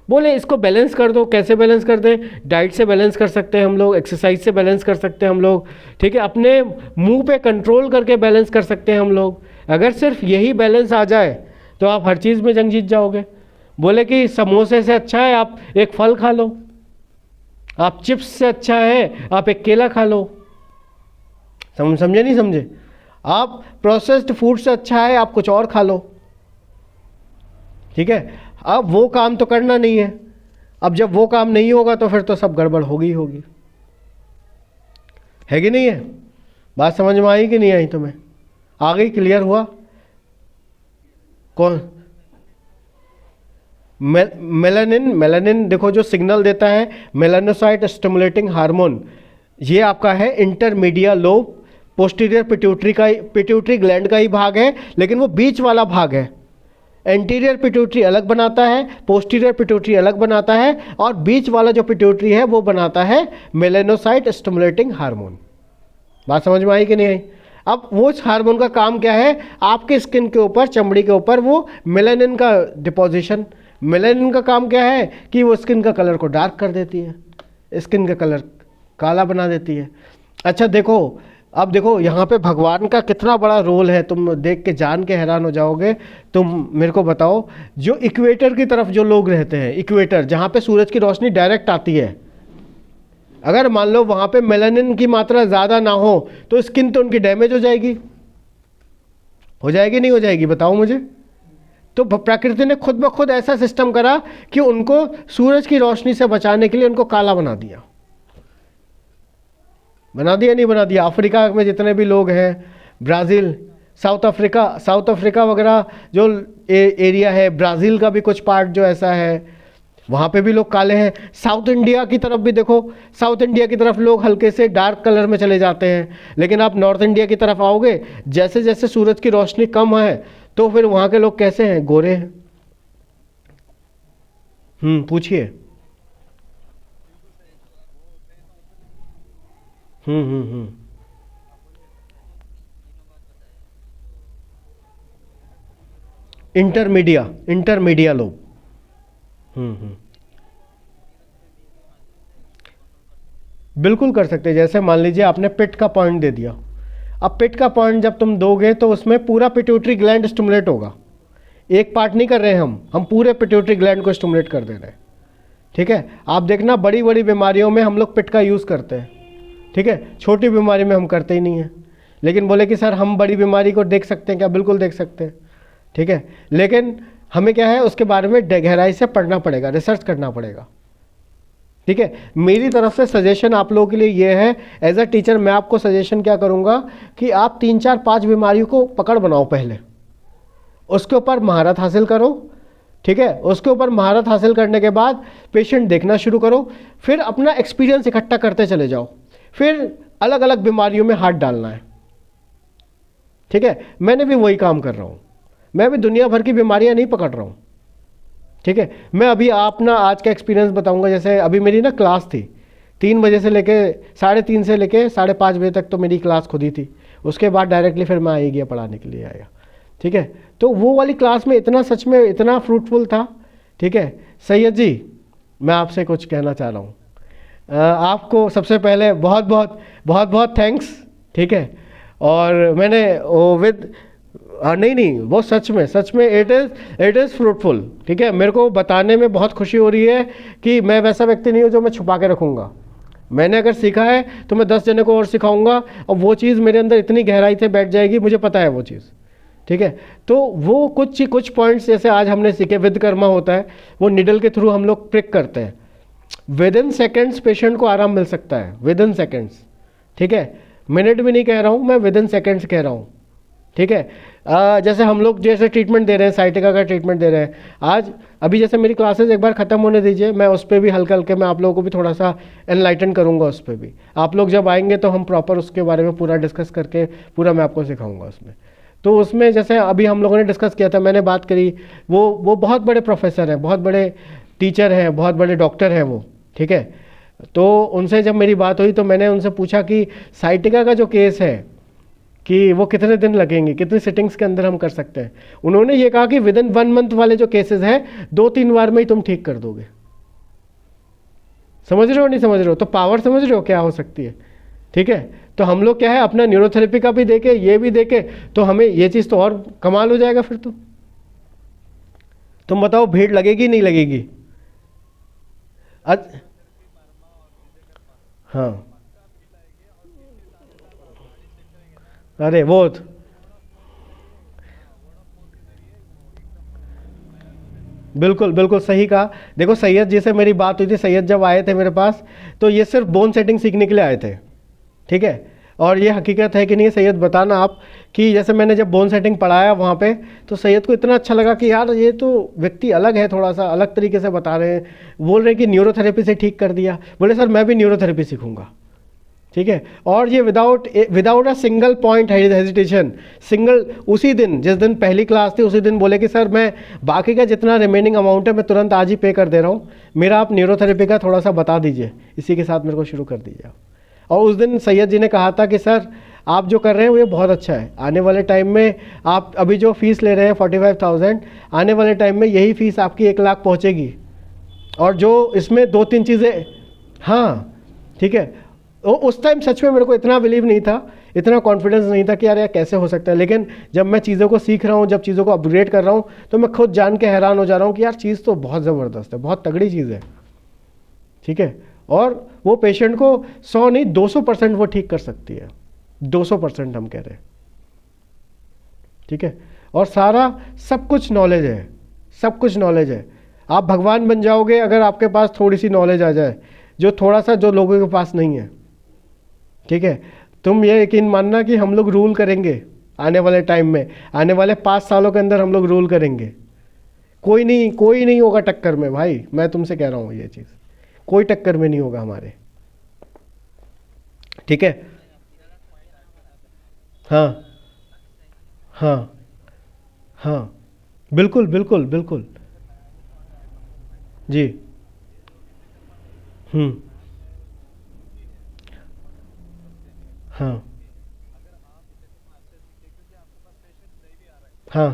S1: बोले इसको बैलेंस कर दो। कैसे बैलेंस कर दें? डाइट से बैलेंस कर सकते हैं हम लोग, एक्सरसाइज से बैलेंस कर सकते हैं हम लोग। ठीक है, अपने मुंह पे कंट्रोल करके बैलेंस कर सकते हैं हम लोग। अगर सिर्फ यही बैलेंस आ जाए तो आप हर चीज़ में जंग जीत जाओगे। बोले कि समोसे से अच्छा है आप एक फल खा लो, आप चिप्स से अच्छा है आप एक केला खा लो। समझे नहीं समझे? आप प्रोसेस्ड फूड से अच्छा है आप कुछ और खा लो। ठीक है, अब वो काम तो करना नहीं है। अब जब वो काम नहीं होगा तो फिर तो सब गड़बड़ होगी ही होगी। है कि नहीं है? बात समझ में आई कि नहीं आई तुम्हें? आ गई? क्लियर हुआ? कौन? मेलानिन, मेलानिन देखो जो सिग्नल देता है, मेलानोसाइट स्टिमुलेटिंग हार्मोन, ये आपका है intermedia lobe, posterior pituitary gland का ही भाग है, लेकिन वो बीच वाला भाग है। एंटीरियर पिट्यूटरी अलग बनाता है, पोस्टीरियर पिट्यूटरी अलग बनाता है, और बीच वाला जो पिट्यूटरी है वो बनाता है मेलानोसाइट स्टिमुलेटिंग हार्मोन। बात समझ में आई कि नहीं आई? अब वो हार्मोन का काम क्या है? आपके स्किन के ऊपर, चमड़ी के ऊपर वो मेलानिन का डिपोजिशन। मेलानिन का काम क्या है? कि वो स्किन का कलर को डार्क कर देती है, स्किन का कलर काला बना देती है। अच्छा देखो, अब देखो यहाँ पे भगवान का कितना बड़ा रोल है, तुम देख के जान के हैरान हो जाओगे। तुम मेरे को बताओ, जो इक्वेटर की तरफ जो लोग रहते हैं, इक्वेटर जहाँ पे सूरज की रोशनी डायरेक्ट आती है, अगर मान लो वहाँ पे मेलानिन की मात्रा ज़्यादा ना हो तो स्किन तो उनकी डैमेज हो जाएगी। हो जाएगी नहीं हो जाएगी? बताओ मुझे। तो प्रकृति ने खुद ब खुद ऐसा सिस्टम करा कि उनको सूरज की रोशनी से बचाने के लिए उनको काला बना दिया। बना दिया नहीं बना दिया? अफ्रीका में जितने भी लोग हैं, ब्राज़ील, साउथ अफ्रीका वगैरह जो एरिया है, ब्राज़ील का भी कुछ पार्ट जो ऐसा है, वहाँ पे भी लोग काले हैं। साउथ इंडिया की तरफ भी देखो, साउथ इंडिया की तरफ लोग हल्के से डार्क कलर में चले जाते हैं, लेकिन आप नॉर्थ इंडिया की तरफ आओगे, जैसे जैसे सूरज की रोशनी कम है तो फिर वहाँ के लोग कैसे हैं? गोरे हैं। पूछिए। हम्म। इंटरमीडिया इंटरमीडिया लोब। हम्म। बिल्कुल कर सकते हैं। जैसे मान लीजिए आपने पिट का पॉइंट दे दिया, अब पिट का पॉइंट जब तुम दोगे तो उसमें पूरा पिट्यूटरी ग्लैंड स्टिमुलेट होगा। एक पार्ट नहीं कर रहे हैं हम पूरे पिट्यूटरी ग्लैंड को स्टिमुलेट कर दे रहे हैं। ठीक है, आप देखना बड़ी बड़ी बीमारियों में हम लोग पिट का यूज़ करते हैं। ठीक है, छोटी बीमारी में हम करते ही नहीं हैं। लेकिन बोले कि सर हम बड़ी बीमारी को देख सकते हैं क्या? बिल्कुल देख सकते हैं। ठीक है, लेकिन हमें क्या है उसके बारे में गहराई से पढ़ना पड़ेगा, रिसर्च करना पड़ेगा। ठीक है, मेरी तरफ से सजेशन आप लोगों के लिए ये है, एज अ टीचर मैं आपको सजेशन क्या करूँगा कि आप 3 4 5 बीमारियों को पकड़ बनाओ, पहले उसके ऊपर महारत हासिल करो। ठीक है, उसके ऊपर महारत हासिल करने के बाद पेशेंट देखना शुरू करो, फिर अपना एक्सपीरियंस इकट्ठा करते चले जाओ, फिर अलग अलग बीमारियों में हाथ डालना है। ठीक है, मैंने भी वही काम कर रहा हूँ, मैं भी दुनिया भर की बीमारियाँ नहीं पकड़ रहा हूँ। ठीक है, मैं अभी अपना आज का एक्सपीरियंस बताऊंगा। जैसे अभी मेरी ना क्लास थी 3 बजे से लेके 3:30 से लेके 5:30 बजे तक, तो मेरी क्लास खुद ही थी। उसके बाद डायरेक्टली फिर मैं आ ही गया, पढ़ाने के लिए आया। ठीक है, तो वो वाली क्लास में इतना सच में इतना फ्रूटफुल था। ठीक है, सैयद जी मैं आपसे कुछ कहना चाह रहा हूँ। आपको सबसे पहले बहुत बहुत बहुत बहुत थैंक्स। ठीक है, और मैंने वो विद नहीं नहीं वो सच में इट इज़ फ्रूटफुल। ठीक है, मेरे को बताने में बहुत खुशी हो रही है कि मैं वैसा व्यक्ति नहीं हूँ जो मैं छुपा के रखूँगा। मैंने अगर सीखा है तो मैं 10 जने को और सिखाऊंगा, और वो चीज़ मेरे अंदर इतनी गहराई से बैठ जाएगी, मुझे पता है वो चीज़। ठीक है, तो वो कुछ पॉइंट्स जैसे आज हमने सीखे, विद कर्मा होता है, वो निडल के थ्रू हम लोग प्रिक करते हैं। विद इन सेकेंड्स पेशेंट को आराम मिल सकता है, विद इन सेकेंड्स। ठीक है, मिनट भी नहीं कह रहा हूँ मैं, विद इन सेकेंड्स कह रहा हूँ। ठीक है, जैसे हम लोग जैसे ट्रीटमेंट दे रहे हैं, साइटिका का ट्रीटमेंट दे रहे हैं आज, अभी जैसे मेरी क्लासेस एक बार ख़त्म होने दीजिए, मैं उस पर भी हल्का हल्के मैं आप लोगों को भी थोड़ा सा एनलाइटन करूँगा उस पर भी। आप लोग जब आएंगे तो हम प्रॉपर उसके बारे में पूरा डिस्कस करके पूरा मैं आपको सिखाऊंगा उसमें। तो उसमें जैसे अभी हम लोगों ने डिस्कस किया था, मैंने बात करी, वो बहुत बड़े प्रोफेसर हैं, बहुत बड़े टीचर हैं, बहुत बड़े डॉक्टर हैं वो। ठीक है, तो उनसे जब मेरी बात हुई तो मैंने उनसे पूछा कि साइटिका का जो केस है कि वो कितने दिन लगेंगे, कितनी सिटिंग्स के अंदर हम कर सकते हैं। उन्होंने ये कहा कि विद इन 1 मंथ वाले जो केसेस हैं 2-3 बार में ही तुम ठीक कर दोगे। समझ रहे हो नहीं समझ रहे हो? तो पावर समझ रहे हो क्या हो सकती है? ठीक है, तो हम लोग क्या है अपना न्यूरोथेरेपी का भी देखे, ये भी देखे, तो हमें ये चीज़ तो और कमाल हो जाएगा फिर। तो तुम बताओ भीड़ लगेगी नहीं लगेगी? हाँ, अरे वो बिल्कुल बिल्कुल सही कहा। देखो सैयद जी से मेरी बात हुई थी, सैयद जब आए थे मेरे पास तो ये सिर्फ बोन सेटिंग सीखने के लिए आए थे। ठीक है, और ये हकीकत है कि नहीं सैयद, बताना आप कि जैसे मैंने जब बोन सेटिंग पढ़ाया वहाँ पे, तो सैयद को इतना अच्छा लगा कि यार ये तो व्यक्ति अलग है, थोड़ा सा अलग तरीके से बता रहे हैं। बोल रहे हैं कि न्यूरोथेरेपी से ठीक कर दिया। बोले सर मैं भी न्यूरोथेरेपी सीखूंगा। ठीक है, और ये without a single point hesitation, single उसी दिन जिस दिन पहली क्लास थी उसी दिन बोले कि सर मैं बाकी का जितना रिमेनिंग अमाउंट है मैं तुरंत आज ही पे कर दे रहा हूँ, मेरा आप न्यूरोथेरेपी का थोड़ा सा बता दीजिए, इसी के साथ मेरे को शुरू कर दीजिए। और उस दिन सैयद जी ने कहा था कि सर आप जो कर रहे हैं वो ये बहुत अच्छा है, आने वाले टाइम में आप अभी जो फीस ले रहे हैं 45,000, आने वाले टाइम में यही फीस आपकी 1 लाख पहुँचेगी। और जो इसमें 2-3 चीज़ें, हाँ ठीक है, उस टाइम सच में मेरे को इतना बिलीव नहीं था, इतना कॉन्फिडेंस नहीं था कि यार कैसे हो सकता है। लेकिन जब मैं चीज़ों को सीख रहा हूँ, जब चीज़ों को अपग्रेड कर रहा हूँ, तो मैं खुद जान के हैरान हो जा रहा हूँ कि यार चीज़ तो बहुत ज़बरदस्त है, बहुत तगड़ी चीज़ है। ठीक है, और वो पेशेंट को 100 नहीं 200% वो ठीक कर सकती है, 200% हम कह रहे हैं। ठीक है, और सारा सब कुछ नॉलेज है, सब कुछ नॉलेज है। आप भगवान बन जाओगे अगर आपके पास थोड़ी सी नॉलेज आ जाए, जो थोड़ा सा जो लोगों के पास नहीं है। ठीक है, तुम ये यकीन मानना कि हम लोग रूल करेंगे आने वाले टाइम में, आने वाले 5 सालों के अंदर हम लोग रूल करेंगे। कोई नहीं होगा टक्कर में भाई, मैं तुमसे कह रहा हूँ ये चीज़, कोई टक्कर में नहीं होगा हमारे। ठीक है, हाँ हाँ हाँ, बिल्कुल बिल्कुल बिल्कुल। जी, हम्म, हाँ हाँ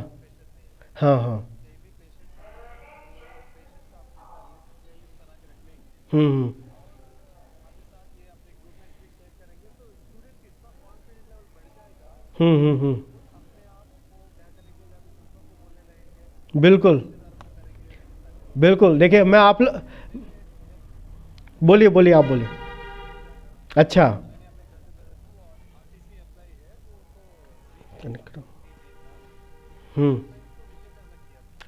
S1: हाँ हाँ। हम्म हम्म। बिल्कुल बिल्कुल। देखिए मैं आप बोलिए बोलिए, आप बोलिए। अच्छा। हम्म।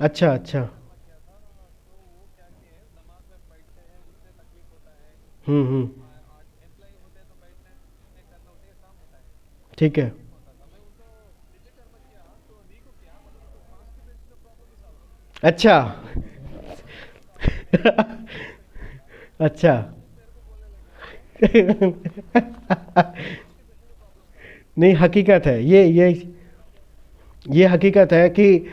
S1: अच्छा अच्छा। हम्म। ठीक है। अच्छा। अच्छा। नहीं, हकीकत है ये हकीकत है कि,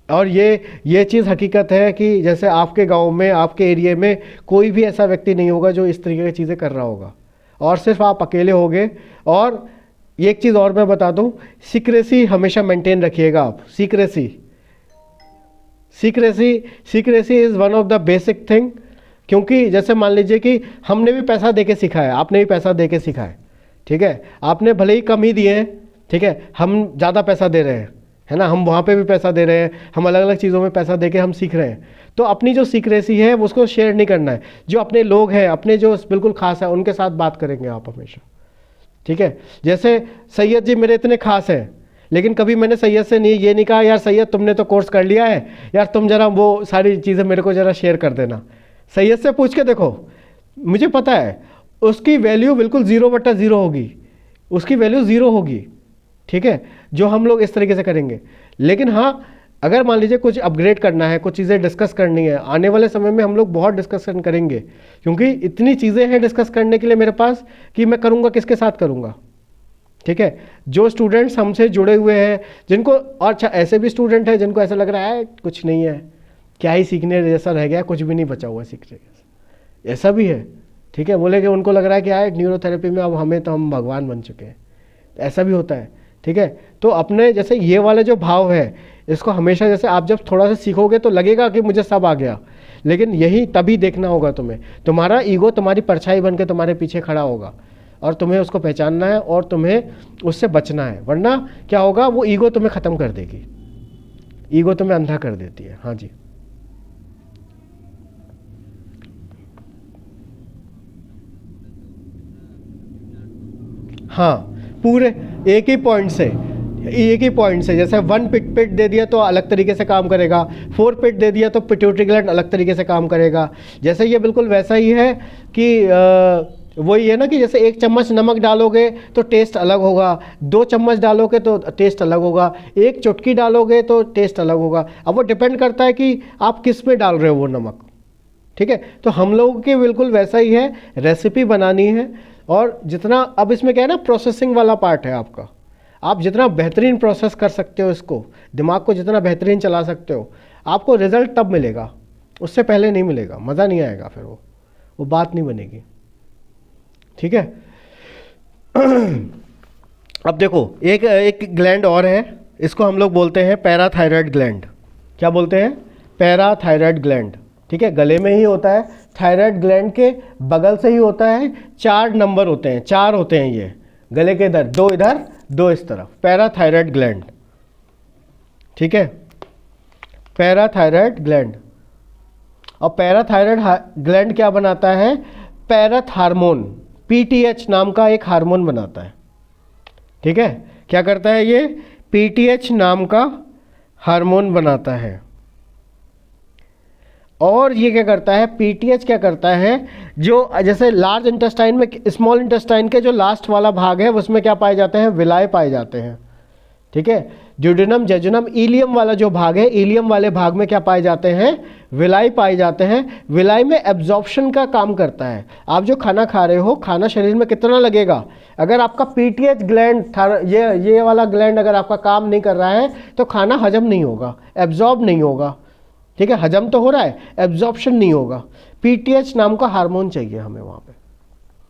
S1: और ये चीज़ हकीकत है कि जैसे आपके गांव में, आपके एरिया में कोई भी ऐसा व्यक्ति नहीं होगा जो इस तरीके की चीज़ें कर रहा होगा, और सिर्फ आप अकेले होगे। और ये एक चीज़ और मैं बता दूं, सीक्रेसी हमेशा मेंटेन रखिएगा आप। Secrecy, secrecy, secrecy is one of the basic thing. क्योंकि जैसे मान लीजिए कि हमने भी पैसा दे के सीखा है, आपने भी पैसा दे के सीखा है, ठीक है। आपने भले ही कम ही दिए हैं, ठीक है, हम ज़्यादा पैसा दे रहे हैं, है ना, हम वहाँ पे भी पैसा दे रहे हैं, हम अलग अलग चीज़ों में पैसा दे के हम सीख रहे हैं। तो अपनी जो सीक्रेसी है वो उसको शेयर नहीं करना है। जो अपने लोग हैं, अपने जो बिल्कुल खास है, उनके साथ बात करेंगे आप हमेशा, ठीक है। जैसे सैयद जी मेरे इतने खास हैं, लेकिन कभी मैंने सैयद से नहीं ये नहीं कहा यार सैयद तुमने तो कोर्स कर लिया है, यार तुम जरा वो सारी चीज़ें मेरे को जरा शेयर कर देना। सैयद से पूछ के देखो, मुझे पता है उसकी वैल्यू बिल्कुल 0/0 होगी, उसकी वैल्यू ज़ीरो होगी, ठीक है, जो हम लोग इस तरीके से करेंगे। लेकिन हाँ, अगर मान लीजिए कुछ अपग्रेड करना है, कुछ चीज़ें डिस्कस करनी है, आने वाले समय में हम लोग बहुत डिस्कशन करेंगे, क्योंकि इतनी चीज़ें हैं डिस्कस करने के लिए मेरे पास कि मैं करूँगा किसके साथ करूँगा, ठीक है। जो स्टूडेंट्स हमसे जुड़े हुए हैं, जिनको, और अच्छा ऐसे भी स्टूडेंट हैं जिनको ऐसा लग रहा है कुछ नहीं है, क्या ही सीखने जैसा रह गया, कुछ भी नहीं बचा हुआ सीखने जैसा, ऐसा भी है, ठीक है। बोले कि उनको लग रहा है कि यार न्यूरोथेरेपी में अब हमें तो हम भगवान बन चुके हैं, ऐसा भी होता है, ठीक है। तो अपने जैसे ये वाले जो भाव है, इसको हमेशा, जैसे आप जब थोड़ा सा सीखोगे तो लगेगा कि मुझे सब आ गया, लेकिन यही तभी देखना होगा तुम्हें, तुम्हारा ईगो तुम्हारी परछाई बन के तुम्हारे पीछे खड़ा होगा, और तुम्हें उसको पहचानना है और तुम्हें उससे बचना है, वरना क्या होगा, वो ईगो तुम्हें ख़त्म कर देगी, ईगो तुम्हें अंधा कर देती है। हाँ जी। हाँ, पूरे एक ही पॉइंट से, एक ही पॉइंट से, जैसे 1 पिट दे दिया तो अलग तरीके से काम करेगा, 4 पिट दे दिया तो पिट्यूटरी ग्लैंड अलग तरीके से काम करेगा। जैसे ये बिल्कुल वैसा ही है कि वही है ना, कि जैसे 1 चम्मच नमक डालोगे तो टेस्ट अलग होगा, 2 चम्मच डालोगे तो टेस्ट अलग होगा, 1 चुटकी डालोगे तो टेस्ट अलग होगा। अब वो डिपेंड करता है कि आप किस में डाल रहे हो वो नमक, ठीक है। तो हम लोगों के बिल्कुल वैसा ही है, रेसिपी बनानी है, और जितना, अब इसमें क्या है ना, प्रोसेसिंग वाला पार्ट है आपका। आप जितना बेहतरीन प्रोसेस कर सकते हो इसको, दिमाग को जितना बेहतरीन चला सकते हो, आपको रिजल्ट तब मिलेगा, उससे पहले नहीं मिलेगा, मज़ा नहीं आएगा, फिर वो बात नहीं बनेगी, ठीक है। अब देखो, एक एक ग्लैंड और है, इसको हम लोग बोलते हैं पैराथायराइड ग्लैंड। क्या बोलते हैं? पैराथायराइड ग्लैंड, ठीक है। गले में ही होता है, थायराइड ग्लैंड के बगल से ही होता है। 4 नंबर होते हैं, 4 होते हैं ये, गले के इधर 2, इधर 2, इस तरफ, पैराथायराइड ग्लैंड, ठीक है। पैराथायराइड ग्लैंड, और पैराथायराइड ग्लैंड क्या बनाता है? पैरथ हार्मोन, पीटीएच नाम का एक हार्मोन बनाता है, ठीक है। क्या करता है ये? पीटीएच नाम का हार्मोन बनाता है। और ये क्या करता है? पीटीएच क्या करता है, जो जैसे लार्ज इंटेस्टाइन में, स्मॉल इंटेस्टाइन के जो लास्ट वाला भाग है उसमें क्या पाए जाते हैं? विलाय पाए जाते हैं, ठीक है। ड्यूडेनम, जेजुनम, इलियम वाला जो भाग है, इलियम वाले भाग में क्या पाए जाते हैं? विलाई पाए जाते हैं। विलाई में एब्जॉर्प्शन का काम करता है। आप जो खाना खा रहे हो, खाना शरीर में कितना लगेगा, अगर आपका पीटीएच ग्लैंड, ये वाला ग्लैंड अगर आपका काम नहीं कर रहा है तो खाना हजम नहीं होगा, एब्जॉर्ब नहीं होगा, ठीक है। हजम तो हो रहा है, एब्जॉर्प्शन नहीं होगा। पीटीएच नाम का हार्मोन चाहिए हमें वहाँ पे।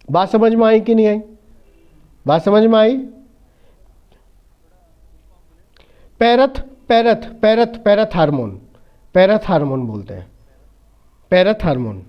S1: बात समझ में आई कि नहीं आई? बात समझ में आई? पैरथ पैरथ पैरथ पैरथ हार्मोन, पैरथ हार्मोन बोलते हैं, पैरथ हार्मोन।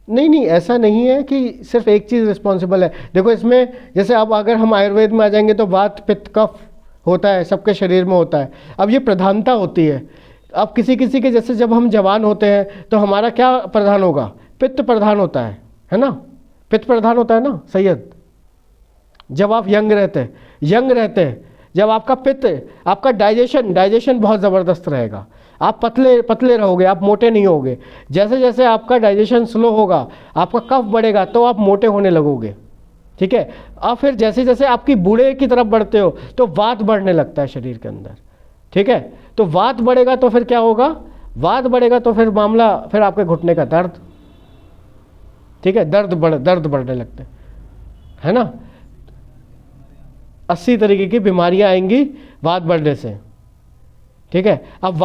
S1: नहीं नहीं, ऐसा नहीं है कि सिर्फ एक चीज़ रिस्पॉन्सिबल है। देखो इसमें जैसे अब अगर हम आयुर्वेद में आ जाएंगे तो वात पित्त कफ होता है, सबके शरीर में होता है। अब ये प्रधानता होती है। अब किसी किसी के जैसे जब हम जवान होते हैं तो हमारा क्या प्रधान होगा, पित्त प्रधान होता है ना, पित्त प्रधान होता है ना सैयद। जब आप यंग रहते हैं, जब आपका पित्त, आपका डाइजेशन बहुत ज़बरदस्त रहेगा, आप पतले पतले रहोगे, आप मोटे नहीं होगे। जैसे जैसे आपका डाइजेशन स्लो होगा, आपका कफ बढ़ेगा तो आप मोटे होने लगोगे, ठीक है। अब फिर जैसे जैसे आपकी बूढ़े की तरफ बढ़ते हो तो वात बढ़ने लगता है शरीर के अंदर, ठीक है। तो वात बढ़ेगा तो फिर क्या होगा, वात बढ़ेगा तो फिर मामला, फिर आपके घुटने का दर्द, ठीक है, दर्द बढ़ने लगते हैं, है ना। 80 तरीके की बीमारियां आएंगी वात बढ़ने से, ठीक है। अब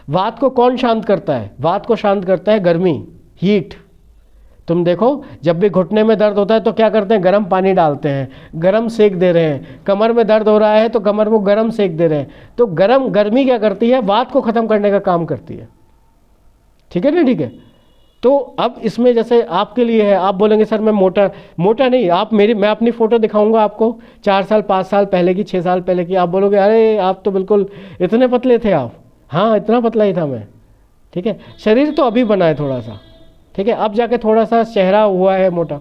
S1: वात को कौन शांत करता है, वात को शांत करता है गर्मी, हीट। तुम देखो जब भी घुटने में दर्द होता है तो क्या करते हैं, गर्म पानी डालते हैं, गर्म सेक दे रहे हैं। कमर में दर्द हो रहा है तो कमर को गर्म सेक दे रहे हैं। तो गर्मी क्या करती है, वात को ख़त्म करने का काम करती है, ठीक है ना, ठीक है। तो अब इसमें जैसे आपके लिए है, आप बोलेंगे सर मैं मोटा नहीं, मैं अपनी फ़ोटो दिखाऊंगा आपको 4 साल 5 साल पहले की, 6 साल पहले की, आप बोलोगे अरे आप तो बिल्कुल इतने पतले थे आप। हाँ, इतना पतला ही था मैं, ठीक है। शरीर तो अभी बना है थोड़ा सा, ठीक है, अब जाके थोड़ा सा चेहरा हुआ है मोटा,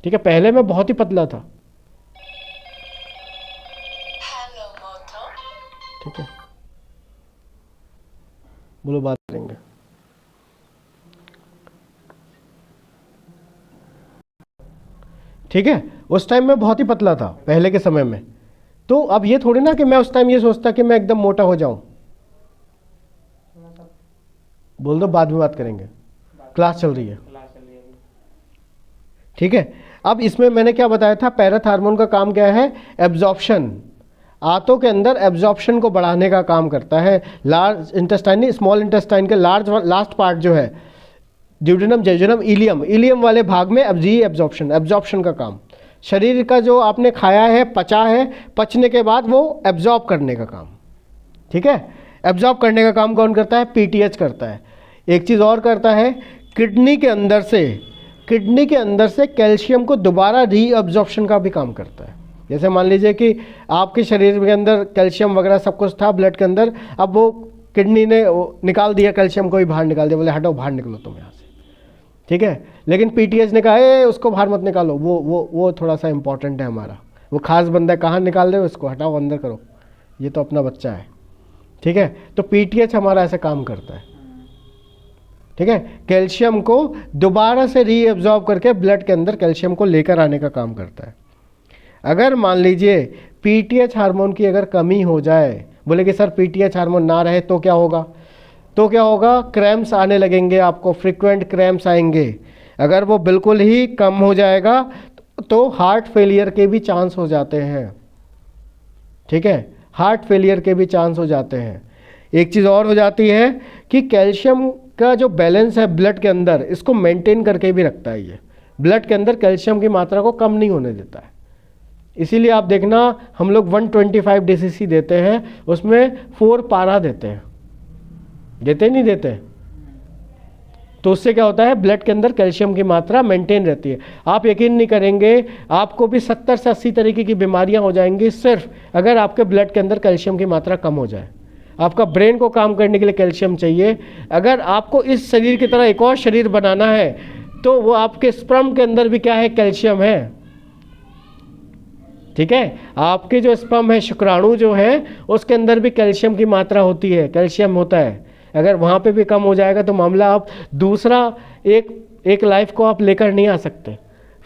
S1: ठीक है। पहले मैं बहुत ही पतला था, ठीक है। बोलो, बात करेंगे। ठीक है, उस टाइम मैं बहुत ही पतला था पहले के समय में। तो अब ये थोड़ी ना कि मैं उस टाइम ये सोचता कि मैं एकदम मोटा हो जाऊं। बोल दो, बाद में बात करेंगे, क्लास चल रही है, ठीक है। अब इसमें मैंने क्या बताया था, पैरथ हार्मोन का काम क्या है, एब्जॉर्प्शन, आंतों के अंदर एब्जॉर्प्शन को बढ़ाने का काम करता है। लार्ज इंटेस्टाइन, स्मॉल इंटेस्टाइन के लास्ट पार्ट जो है, ड्यूडेनम, जेजुनम, इलियम वाले भाग में एब्जॉर्प्शन का काम। शरीर का जो आपने खाया है, पचा है, पचने के बाद वो एब्जॉर्ब करने का काम, ठीक है। एब्जॉर्ब करने का काम कौन करता है, पीटीएच करता है। एक चीज़ और करता है, किडनी के अंदर से कैल्शियम को दोबारा रीअब्जॉर्प्शन का भी काम करता है। जैसे मान लीजिए कि आपके शरीर के अंदर कैल्शियम वगैरह सब कुछ था ब्लड के अंदर, अब वो किडनी ने निकाल दिया, कैल्शियम को ही बाहर निकाल दिया, बोले हटो बाहर निकलो तुम यहाँ से, ठीक है। लेकिन पीटीएच ने कहा उसको बाहर मत निकालो, वो थोड़ा सा इंपॉर्टेंट है हमारा, वो खास बंदा है, कहाँ निकाल रहे हो इसको, हटाओ अंदर करो, ये तो अपना बच्चा है, ठीक है। तो पीटीएच हमारा ऐसे काम करता है, ठीक है। कैल्शियम को दोबारा से रीअब्जॉर्ब करके ब्लड के अंदर कैल्शियम को लेकर आने का काम करता है। अगर मान लीजिए पीटीएच हार्मोन की अगर कमी हो जाए, बोले कि सर पीटीएच हार्मोन ना रहे तो क्या होगा, क्रैम्प्स आने लगेंगे, आपको फ्रीक्वेंट क्रैम्प्स आएंगे। अगर वो बिल्कुल ही कम हो जाएगा तो हार्ट फेलियर के भी चांस हो जाते हैं, ठीक है, हार्ट फेलियर के भी चांस हो जाते हैं। एक चीज़ और हो जाती है कि कैल्शियम का जो बैलेंस है ब्लड के अंदर, इसको मेंटेन करके भी रखता है। ये ब्लड के अंदर कैल्शियम की मात्रा को कम नहीं होने देता है। इसीलिए आप देखना हम लोग 125 DCC देते हैं, उसमें 4 पारा देते हैं, नहीं देते। तो उससे क्या होता है, ब्लड के अंदर कैल्शियम की मात्रा मेंटेन रहती है। आप यकीन नहीं करेंगे, आपको भी 70 से 80 तरीके की बीमारियां हो जाएंगी सिर्फ अगर आपके ब्लड के अंदर कैल्शियम की मात्रा कम हो जाए। आपका ब्रेन को काम करने के लिए कैल्शियम चाहिए। अगर आपको इस शरीर की तरह एक और शरीर बनाना है तो वो आपके स्पर्म के अंदर भी क्या है, कैल्शियम है, ठीक है। आपके जो स्पर्म है, शुक्राणु जो है, उसके अंदर भी कैल्शियम की मात्रा होती है, कैल्शियम होता है। अगर वहाँ पे भी कम हो जाएगा तो मामला, आप दूसरा एक लाइफ को आप लेकर नहीं आ सकते।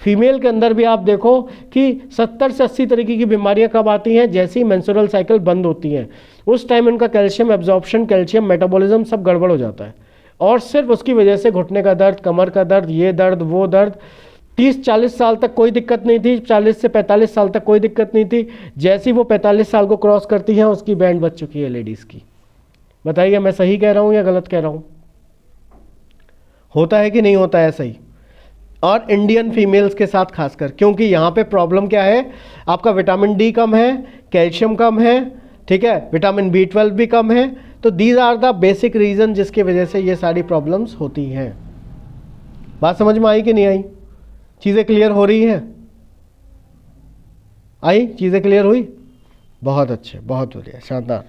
S1: फीमेल के अंदर भी आप देखो कि 70 से 80 तरीके की बीमारियां कब आती हैं, जैसे ही मेंस्ट्रुअल साइकिल बंद होती हैं, उस टाइम उनका कैल्शियम एब्जॉर्प्शन, कैल्शियम मेटाबॉलिज्म सब गड़बड़ हो जाता है। और सिर्फ उसकी वजह से घुटने का दर्द, कमर का दर्द, ये दर्द वो दर्द। 30-40 साल तक कोई दिक्कत नहीं थी, 40 से 45 साल तक कोई दिक्कत नहीं थी। जैसे ही वो 45 साल को क्रॉस करती हैं, उसकी बैंड बज चुकी है लेडीज़ की। बताइए मैं सही कह रहा हूँ या गलत कह रहा हूँ? होता है कि नहीं होता है? सही। और इंडियन फीमेल्स के साथ खासकर, क्योंकि यहाँ पे प्रॉब्लम क्या है, आपका विटामिन डी कम है, कैल्शियम कम है, ठीक है, विटामिन B12 भी कम है। तो these are the basic reason जिसकी वजह से ये सारी प्रॉब्लम्स होती हैं। बात समझ में आई कि नहीं आई? चीज़ें क्लियर हो रही हैं? आई चीज़ें क्लियर हुई? बहुत अच्छे, बहुत बढ़िया, शानदार।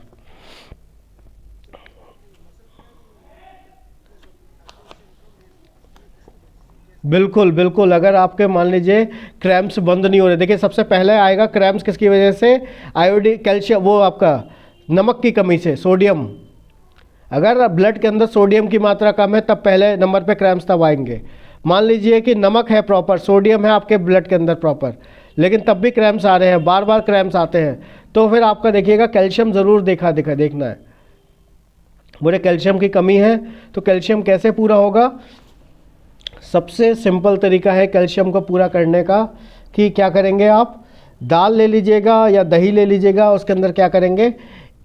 S1: बिल्कुल बिल्कुल, अगर आपके मान लीजिए क्रैम्प्स बंद नहीं हो रहे, देखिए सबसे पहले आएगा क्रैम्प्स किसकी वजह से, आयोडीन, कैल्शियम, वो आपका नमक की कमी से, सोडियम। अगर ब्लड के अंदर सोडियम की मात्रा कम है तब पहले नंबर पे क्रैम्प्स तब आएंगे। मान लीजिए कि नमक है प्रॉपर, सोडियम है आपके ब्लड के अंदर प्रॉपर, लेकिन तब भी क्रैम्प्स आ रहे हैं, बार बार क्रैम्प्स आते हैं, तो फिर आपका देखिएगा कैल्शियम ज़रूर देखना है। बोले कैल्शियम की कमी है, तो कैल्शियम कैसे पूरा होगा? सबसे सिंपल तरीका है कैल्शियम को पूरा करने का कि क्या करेंगे आप, दाल ले लीजिएगा या दही ले लीजिएगा, उसके अंदर क्या करेंगे,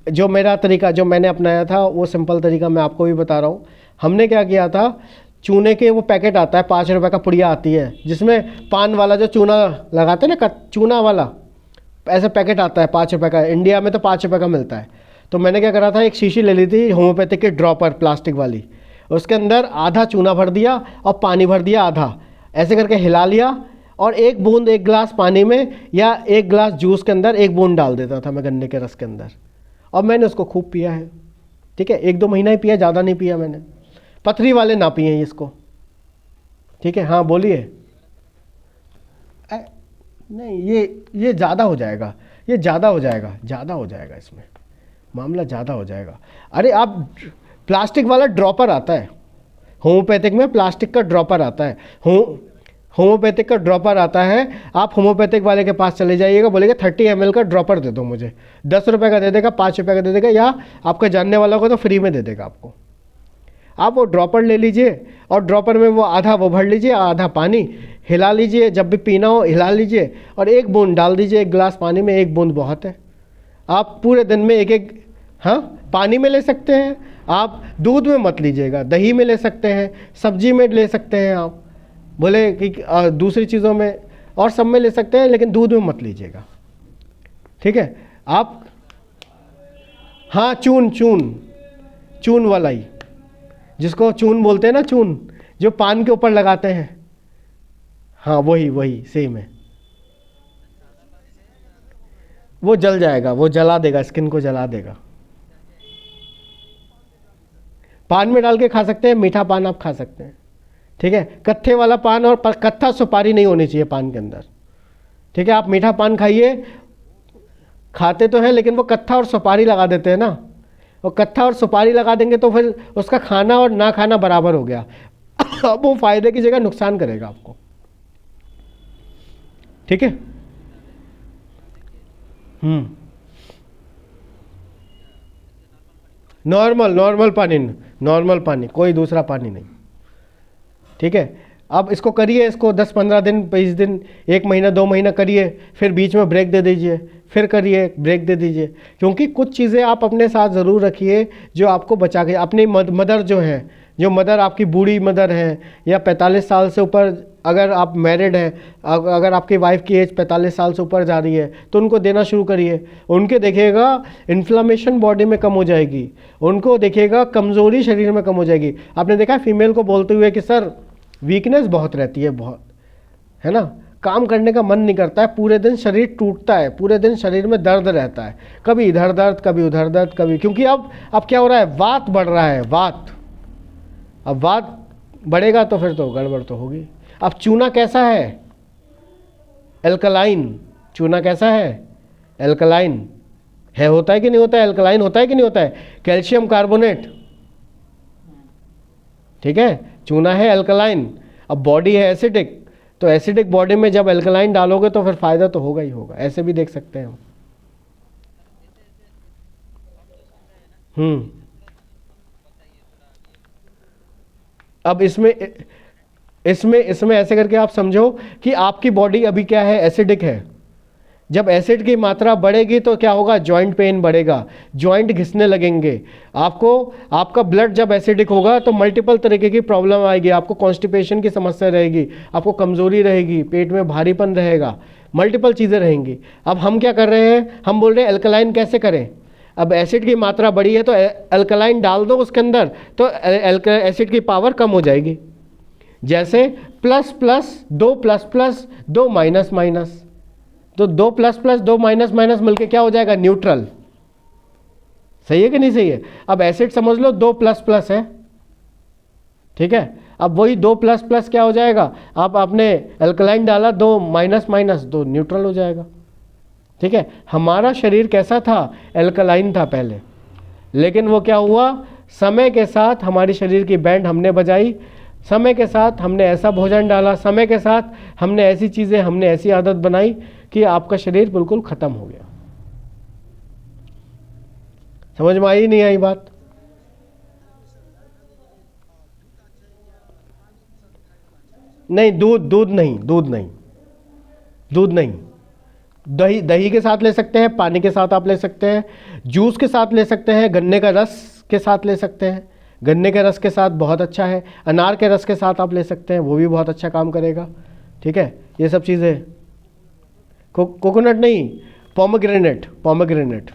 S1: जो मेरा तरीका जो मैंने अपनाया था वो सिंपल तरीका मैं आपको भी बता रहा हूँ। हमने क्या किया था, चूने के वो पैकेट आता है, 5 रुपये का पुड़िया आती है, जिसमें पान वाला जो चूना लगाते हैं ना, चूना वाला ऐसा पैकेट आता है 5 रुपये का, इंडिया में तो 5 रुपये का मिलता है। तो मैंने क्या करा था, एक शीशी ले ली थी होम्योपैथिक की ड्रॉपर प्लास्टिक वाली, उसके अंदर आधा चूना भर दिया और पानी भर दिया आधा, ऐसे करके हिला लिया, और एक बूंद एक गिलास पानी में या एक गिलास जूस के अंदर एक बूंद डाल देता था मैं गन्ने के रस के अंदर, और मैंने उसको खूब पिया है। ठीक है, 1-2 महीना ही पिया, ज़्यादा नहीं पिया मैंने। पथरी वाले ना पिए इसको, ठीक है। हाँ बोलिए। नहीं, ये ज़्यादा हो जाएगा, ये ज़्यादा हो जाएगा इसमें मामला ज़्यादा हो जाएगा। अरे आप प्लास्टिक वाला ड्रॉपर आता है होम्योपैथिक में, प्लास्टिक का ड्रॉपर आता है, होम्योपैथिक का ड्रॉपर आता है। आप होम्योपैथिक वाले के पास चले जाइएगा, बोलेगा 30 ml का ड्रॉपर दे दो मुझे, 10 रुपये का दे देगा, 5 रुपये का दे देगा, या आपका जानने वाला को तो फ्री में दे देगा आपको। आप वो ड्रॉपर ले लीजिए और ड्रॉपर में वो आधा वो भर लीजिए, आधा पानी, हिला लीजिए, जब भी पीना हो हिला लीजिए, और एक बूंद डाल दीजिए एक गिलास पानी में, एक बूंद बहुत है। आप पूरे दिन में एक हाँ पानी में ले सकते हैं, आप दूध में मत लीजिएगा, दही में ले सकते हैं, सब्जी में ले सकते हैं, आप बोले कि दूसरी चीज़ों में और सब में ले सकते हैं, लेकिन दूध में मत लीजिएगा, ठीक है। आप हाँ चून वाला ही, जिसको चून बोलते हैं ना, चून जो पान के ऊपर लगाते हैं, हाँ वही सेम है। वो जल जाएगा, वो जला देगा, स्किन को जला देगा। पान में डाल के खा सकते हैं, मीठा पान आप खा सकते हैं, ठीक है। कत्थे वाला पान और कत्था सुपारी नहीं होनी चाहिए पान के अंदर, ठीक है। आप मीठा पान खाइए, खाते तो हैं लेकिन वो कत्था और सुपारी लगा देते हैं ना, वो कत्था और सुपारी लगा देंगे तो फिर उसका खाना और ना खाना बराबर हो गया। अब वो फायदे की जगह नुकसान करेगा आपको, ठीक है। नॉर्मल पानी, कोई दूसरा पानी नहीं, ठीक है। अब इसको करिए, इसको 10-15 दिन, 20 दिन, 1 महीना 2 महीना करिए, फिर बीच में ब्रेक दे दीजिए, फिर करिए, ब्रेक दे दीजिए, क्योंकि कुछ चीज़ें आप अपने साथ ज़रूर रखिए जो आपको बचा के। अपनी मदर जो है, जो मदर आपकी बूढ़ी मदर है, या 45 साल से ऊपर अगर आप मैरिड हैं, अगर आपकी वाइफ की एज 45 साल से ऊपर जा रही है, तो उनको देना शुरू करिए। उनके देखिएगा इन्फ्लामेशन बॉडी में कम हो जाएगी, उनको देखिएगा कमज़ोरी शरीर में कम हो जाएगी। आपने देखा फीमेल को बोलते हुए कि सर वीकनेस बहुत रहती है, बहुत है ना, काम करने का मन नहीं करता है, पूरे दिन शरीर टूटता है, पूरे दिन शरीर में दर्द रहता है, कभी इधर दर्द कभी उधर दर्द, कभी, क्योंकि अब क्या हो रहा है, वात बढ़ रहा है, वात। अब वात बढ़ेगा तो फिर तो गड़बड़ तो होगी। अब चूना कैसा है, एल्कलाइन। चूना कैसा है, एल्कलाइन है, होता है कि नहीं होता है, एल्कलाइन होता है कि नहीं होता है, कैल्शियम कार्बोनेट, ठीक है। चूना है एल्कलाइन, अब बॉडी है एसिडिक, तो एसिडिक बॉडी में जब एल्कलाइन डालोगे तो फिर फायदा तो होगा ही होगा, ऐसे भी देख सकते हैं हम। अब इसमें ऐसे करके आप समझो कि आपकी बॉडी अभी क्या है, एसिडिक है, जब एसिड की मात्रा बढ़ेगी तो क्या होगा, जॉइंट पेन बढ़ेगा, जॉइंट घिसने लगेंगे आपको। आपका ब्लड जब एसिडिक होगा तो मल्टीपल तरीके की प्रॉब्लम आएगी, आपको कॉन्स्टिपेशन की समस्या रहेगी, आपको कमजोरी रहेगी, पेट में भारीपन रहेगा, मल्टीपल चीज़ें रहेंगी। अब हम क्या कर रहे हैं, हम बोल रहे हैं अल्कलाइन कैसे करें। अब एसिड की मात्रा बढ़ी है तो अल्कलाइन डाल दो उसके अंदर, तो एसिड की पावर कम हो जाएगी। जैसे प्लस प्लस, दो प्लस प्लस, दो माइनस माइनस, तो दो प्लस प्लस, दो माइनस माइनस मिलके क्या हो जाएगा, न्यूट्रल। सही है कि नहीं सही है। अब एसिड समझ लो दो प्लस प्लस है, ठीक है। अब वही दो प्लस प्लस क्या हो जाएगा, अब आपने अल्कलाइन डाला, दो माइनस माइनस, दो न्यूट्रल हो जाएगा, ठीक है। हमारा शरीर कैसा था, अल्कलाइन था पहले, लेकिन वो क्या हुआ, समय के साथ हमारी शरीर की बैंड हमने बजाई, समय के साथ हमने ऐसा भोजन डाला, समय के साथ हमने ऐसी चीज़ें, हमने ऐसी आदत बनाई कि आपका शरीर बिल्कुल ख़त्म हो गया। समझ में आई नहीं आई बात। नहीं, दूध नहीं, दूध नहीं। दही, दही के साथ ले सकते हैं, पानी के साथ आप ले सकते हैं, जूस के साथ ले सकते हैं, गन्ने का रस के साथ ले सकते हैं, गन्ने के रस के साथ बहुत अच्छा है, अनार के रस के साथ आप ले सकते हैं, वो भी बहुत अच्छा काम करेगा, ठीक है। ये सब चीज़ें, कोकोनट नहीं, पोमेग्रेनेट, पोमेग्रेनेट,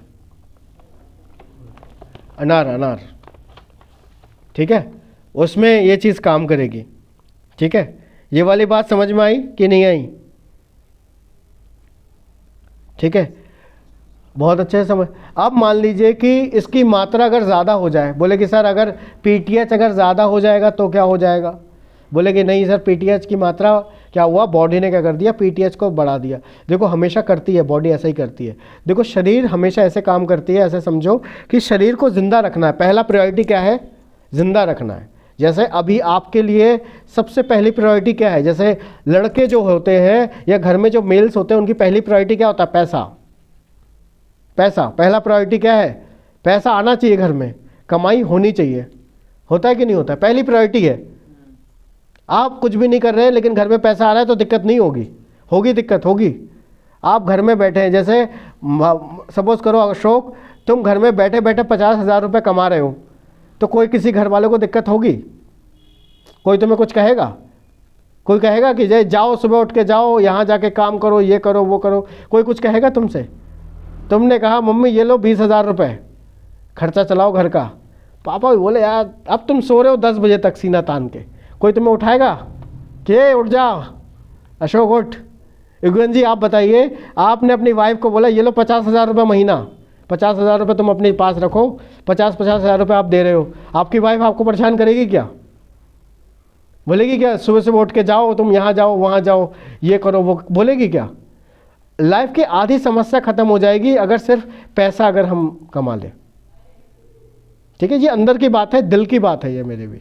S1: अनार, ठीक है, उसमें ये चीज़ काम करेगी, ठीक है। ये वाली बात समझ में आई कि नहीं आई, ठीक है, बहुत अच्छे से समझ। अब मान लीजिए कि इसकी मात्रा अगर ज़्यादा हो जाए, बोले कि सर अगर पीटीएच अगर ज़्यादा हो जाएगा तो क्या हो जाएगा, बोले कि नहीं सर पीटीएच की मात्रा क्या हुआ, बॉडी ने क्या कर दिया, पीटीएच को बढ़ा दिया। देखो हमेशा करती है बॉडी, ऐसा ही करती है। देखो शरीर हमेशा ऐसे काम करती है, ऐसे समझो कि शरीर को ज़िंदा रखना है, पहला प्रायोरिटी क्या है, ज़िंदा रखना है। जैसे अभी आपके लिए सबसे पहली प्रायोरिटी क्या है, जैसे लड़के जो होते हैं या घर में जो मेल्स होते हैं उनकी पहली प्रायोरिटी क्या होता है, पैसा। पैसा पहला प्रायोरिटी क्या है, पैसा आना चाहिए घर में, कमाई होनी चाहिए, होता है कि नहीं होता है, पहली प्रायोरिटी है। आप कुछ भी नहीं कर रहे हैं लेकिन घर में पैसा आ रहा है तो दिक्कत नहीं होगी, होगी दिक्कत होगी। आप घर में बैठे हैं, जैसे सपोज करो अशोक तुम घर में बैठे बैठे 50,000 रुपये कमा रहे हो, तो कोई किसी घर वाले को दिक्कत होगी, कोई तुम्हें कुछ कहेगा, कोई कहेगा कि जय जाओ सुबह उठ के जाओ यहाँ जाके काम करो, ये करो वो करो, कोई कुछ कहेगा तुमसे। तुमने कहा मम्मी ये लो 20,000 रुपये खर्चा चलाओ घर का, पापा भी बोले यार अब तुम सो रहे हो 10 बजे तक सीना तान के, कोई तुम्हें उठाएगा कि उठ जा अशोक उठ। युगन जी आप बताइए, आपने अपनी वाइफ को बोला ये लो 50,000 रुपये महीना, 50,000 रुपये तुम अपने पास रखो, 50,000 रुपये आप दे रहे हो, आपकी वाइफ आपको परेशान करेगी क्या, बोलेगी क्या सुबह सुबह उठ के जाओ तुम यहाँ जाओ वहाँ जाओ ये करो वो, बोलेगी क्या। लाइफ की आधी समस्या खत्म हो जाएगी अगर सिर्फ पैसा अगर हम कमा लें, ठीक है। ये अंदर की बात है, दिल की बात है ये मेरे भी,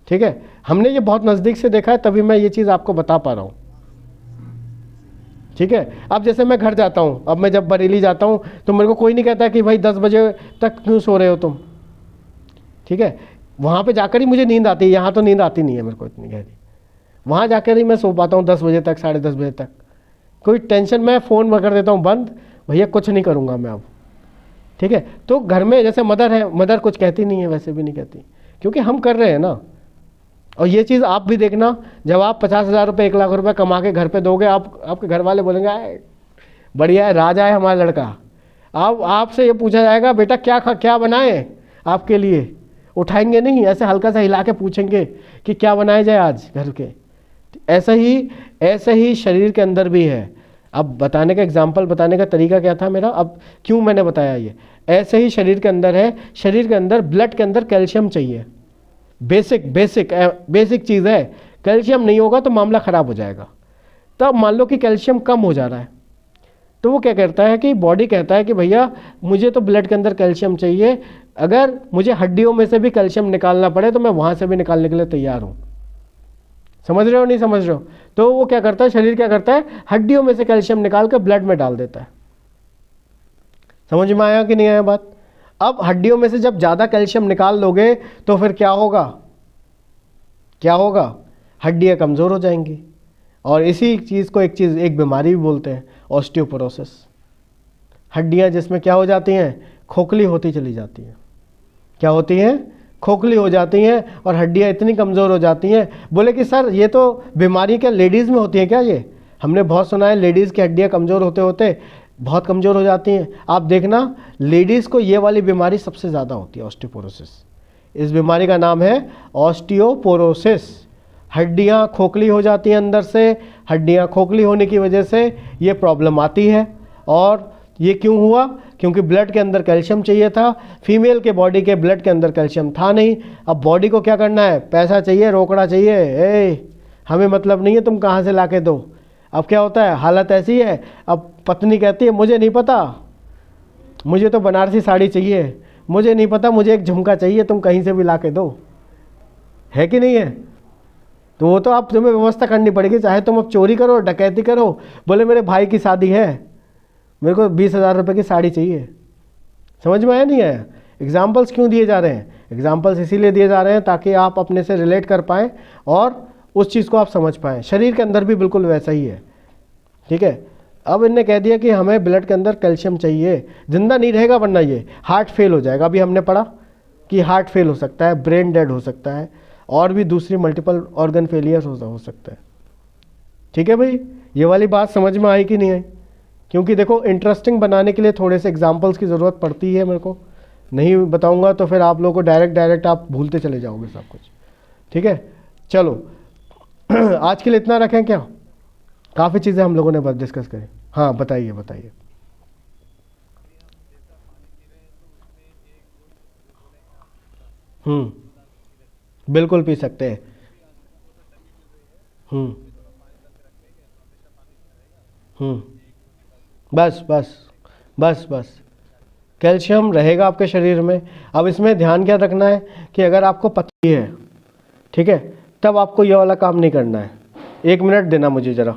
S1: ठीक है। हमने ये बहुत नज़दीक से देखा है तभी मैं ये चीज़ आपको बता पा रहा हूँ, ठीक है। अब जैसे मैं घर जाता हूँ, अब मैं जब बरेली जाता हूँ तो मेरे को कोई नहीं कहता कि भाई 10 बजे तक क्यों सो रहे हो तुम, ठीक है। वहाँ पे जाकर ही मुझे नींद आती है, यहाँ तो नींद आती नहीं है मेरे को इतनी गहरी, वहाँ जाकर ही मैं सो पाता हूँ 10 बजे तक, 10:30 बजे तक, कोई टेंशन, मैं फ़ोन में कर देता हूँ बंद, भैया कुछ नहीं करूँगा मैं अब, ठीक है। तो घर में जैसे मदर है, मदर कुछ कहती नहीं है, वैसे भी नहीं कहती, क्योंकि हम कर रहे हैं ना। और ये चीज़ आप भी देखना, जब आप 50,000 रुपये 1 लाख रुपये कमा के घर पे दोगे, आपके घर वाले बोलेंगे आए बढ़िया है, राजा है हमारा लड़का। आपसे ये पूछा जाएगा बेटा क्या बनाए आपके लिए, उठाएंगे नहीं, ऐसे हल्का सा हिला के पूछेंगे कि क्या बनाया जाए आज घर के। ऐसा ही शरीर के अंदर भी है। अब बताने का एग्जाम्पल, बताने का तरीका क्या था मेरा, अब क्यों मैंने बताया ये, ऐसे ही शरीर के अंदर है। शरीर के अंदर ब्लड के अंदर कैल्शियम चाहिए, बेसिक चीज़ है। कैल्शियम नहीं होगा तो मामला ख़राब हो जाएगा। तब मान लो कि कैल्शियम कम हो जा रहा है तो वो क्या करता है कि बॉडी कहता है कि भैया मुझे तो ब्लड के अंदर कैल्शियम चाहिए, अगर मुझे हड्डियों में से भी कैल्शियम निकालना पड़े तो मैं वहाँ से भी निकालने के लिए तैयार हूँ। समझ रहे हो नहीं समझ रहे हो। तो वो क्या करता है, शरीर क्या करता है, हड्डियों में से कैल्शियम निकाल कर ब्लड में डाल देता है। समझ में आया कि नहीं आया बात। अब हड्डियों में से जब ज़्यादा कैल्शियम निकाल लोगे तो फिर क्या होगा, हड्डियाँ कमज़ोर हो जाएंगी। और इसी चीज़ को एक बीमारी भी बोलते हैं, ऑस्टियोपोरोसिस। हड्डियाँ जिसमें क्या हो जाती हैं, खोखली होती चली जाती हैं। क्या होती हैं, खोखली हो जाती हैं और हड्डियाँ इतनी कमज़ोर हो जाती हैं। बोले कि सर ये तो बीमारी क्या लेडीज़ में होती है क्या? ये हमने बहुत सुना है, लेडीज़ की हड्डियाँ कमज़ोर होते होते बहुत कमज़ोर हो जाती हैं। आप देखना, लेडीज़ को ये वाली बीमारी सबसे ज़्यादा होती है, ऑस्टियोपोरोसिस। इस बीमारी का नाम है ऑस्टियोपोरोसिस। हड्डियाँ खोखली हो जाती हैं अंदर से। हड्डियाँ खोखली होने की वजह से ये प्रॉब्लम आती है। और ये क्यों हुआ? क्योंकि ब्लड के अंदर कैल्शियम चाहिए था। फीमेल के बॉडी के ब्लड के अंदर कैल्शियम था नहीं। अब बॉडी को क्या करना है, पैसा चाहिए, रोकड़ा चाहिए। हमें मतलब नहीं है तुम कहाँ से ला के दो। अब क्या होता है, हालत ऐसी है, अब पत्नी कहती है मुझे नहीं पता, मुझे तो बनारसी साड़ी चाहिए, मुझे नहीं पता, मुझे एक झुमका चाहिए, तुम कहीं से भी ला के दो। है कि नहीं है? तो वो तो आप तुम्हें व्यवस्था करनी पड़ेगी, चाहे तुम अब चोरी करो, डकैती करो। बोले मेरे भाई की शादी है, मेरे को 20,000 रुपये की साड़ी चाहिए। समझ में आया नहीं आया? एग्जाम्पल्स क्यों दिए जा रहे हैं? एग्जाम्पल्स इसीलिए दिए जा रहे हैं ताकि आप अपने से रिलेट कर पाएँ और उस चीज़ को आप समझ पाएँ। शरीर के अंदर भी बिल्कुल वैसा ही है, ठीक है। अब इनने कह दिया कि हमें ब्लड के अंदर कैल्शियम चाहिए, जिंदा नहीं रहेगा वरना ये हार्ट फेल हो जाएगा। अभी हमने पढ़ा कि हार्ट फेल हो सकता है, ब्रेन डेड हो सकता है, और भी दूसरी मल्टीपल ऑर्गन फेलियर हो सकता है। ठीक है भाई, ये वाली बात समझ में आई कि नहीं आई? क्योंकि देखो, इंटरेस्टिंग बनाने के लिए थोड़े से एग्जाम्पल्स की ज़रूरत पड़ती है। मेरे को नहीं बताऊंगा तो फिर आप लोगों को डायरेक्ट आप भूलते चले जाओगे सब कुछ। ठीक है, चलो आज के लिए इतना रखें क्या? काफ़ी चीज़ें हम लोगों ने बस डिस्कस करी। हाँ बताइए बताइए। बिल्कुल पी सकते हैं। हम्म हम्म बस बस बस बस कैल्शियम रहेगा आपके शरीर में। अब इसमें ध्यान क्या रखना है कि अगर आपको पता है, ठीक है, तब आपको ये वाला काम नहीं करना है। 1 मिनट देना मुझे ज़रा।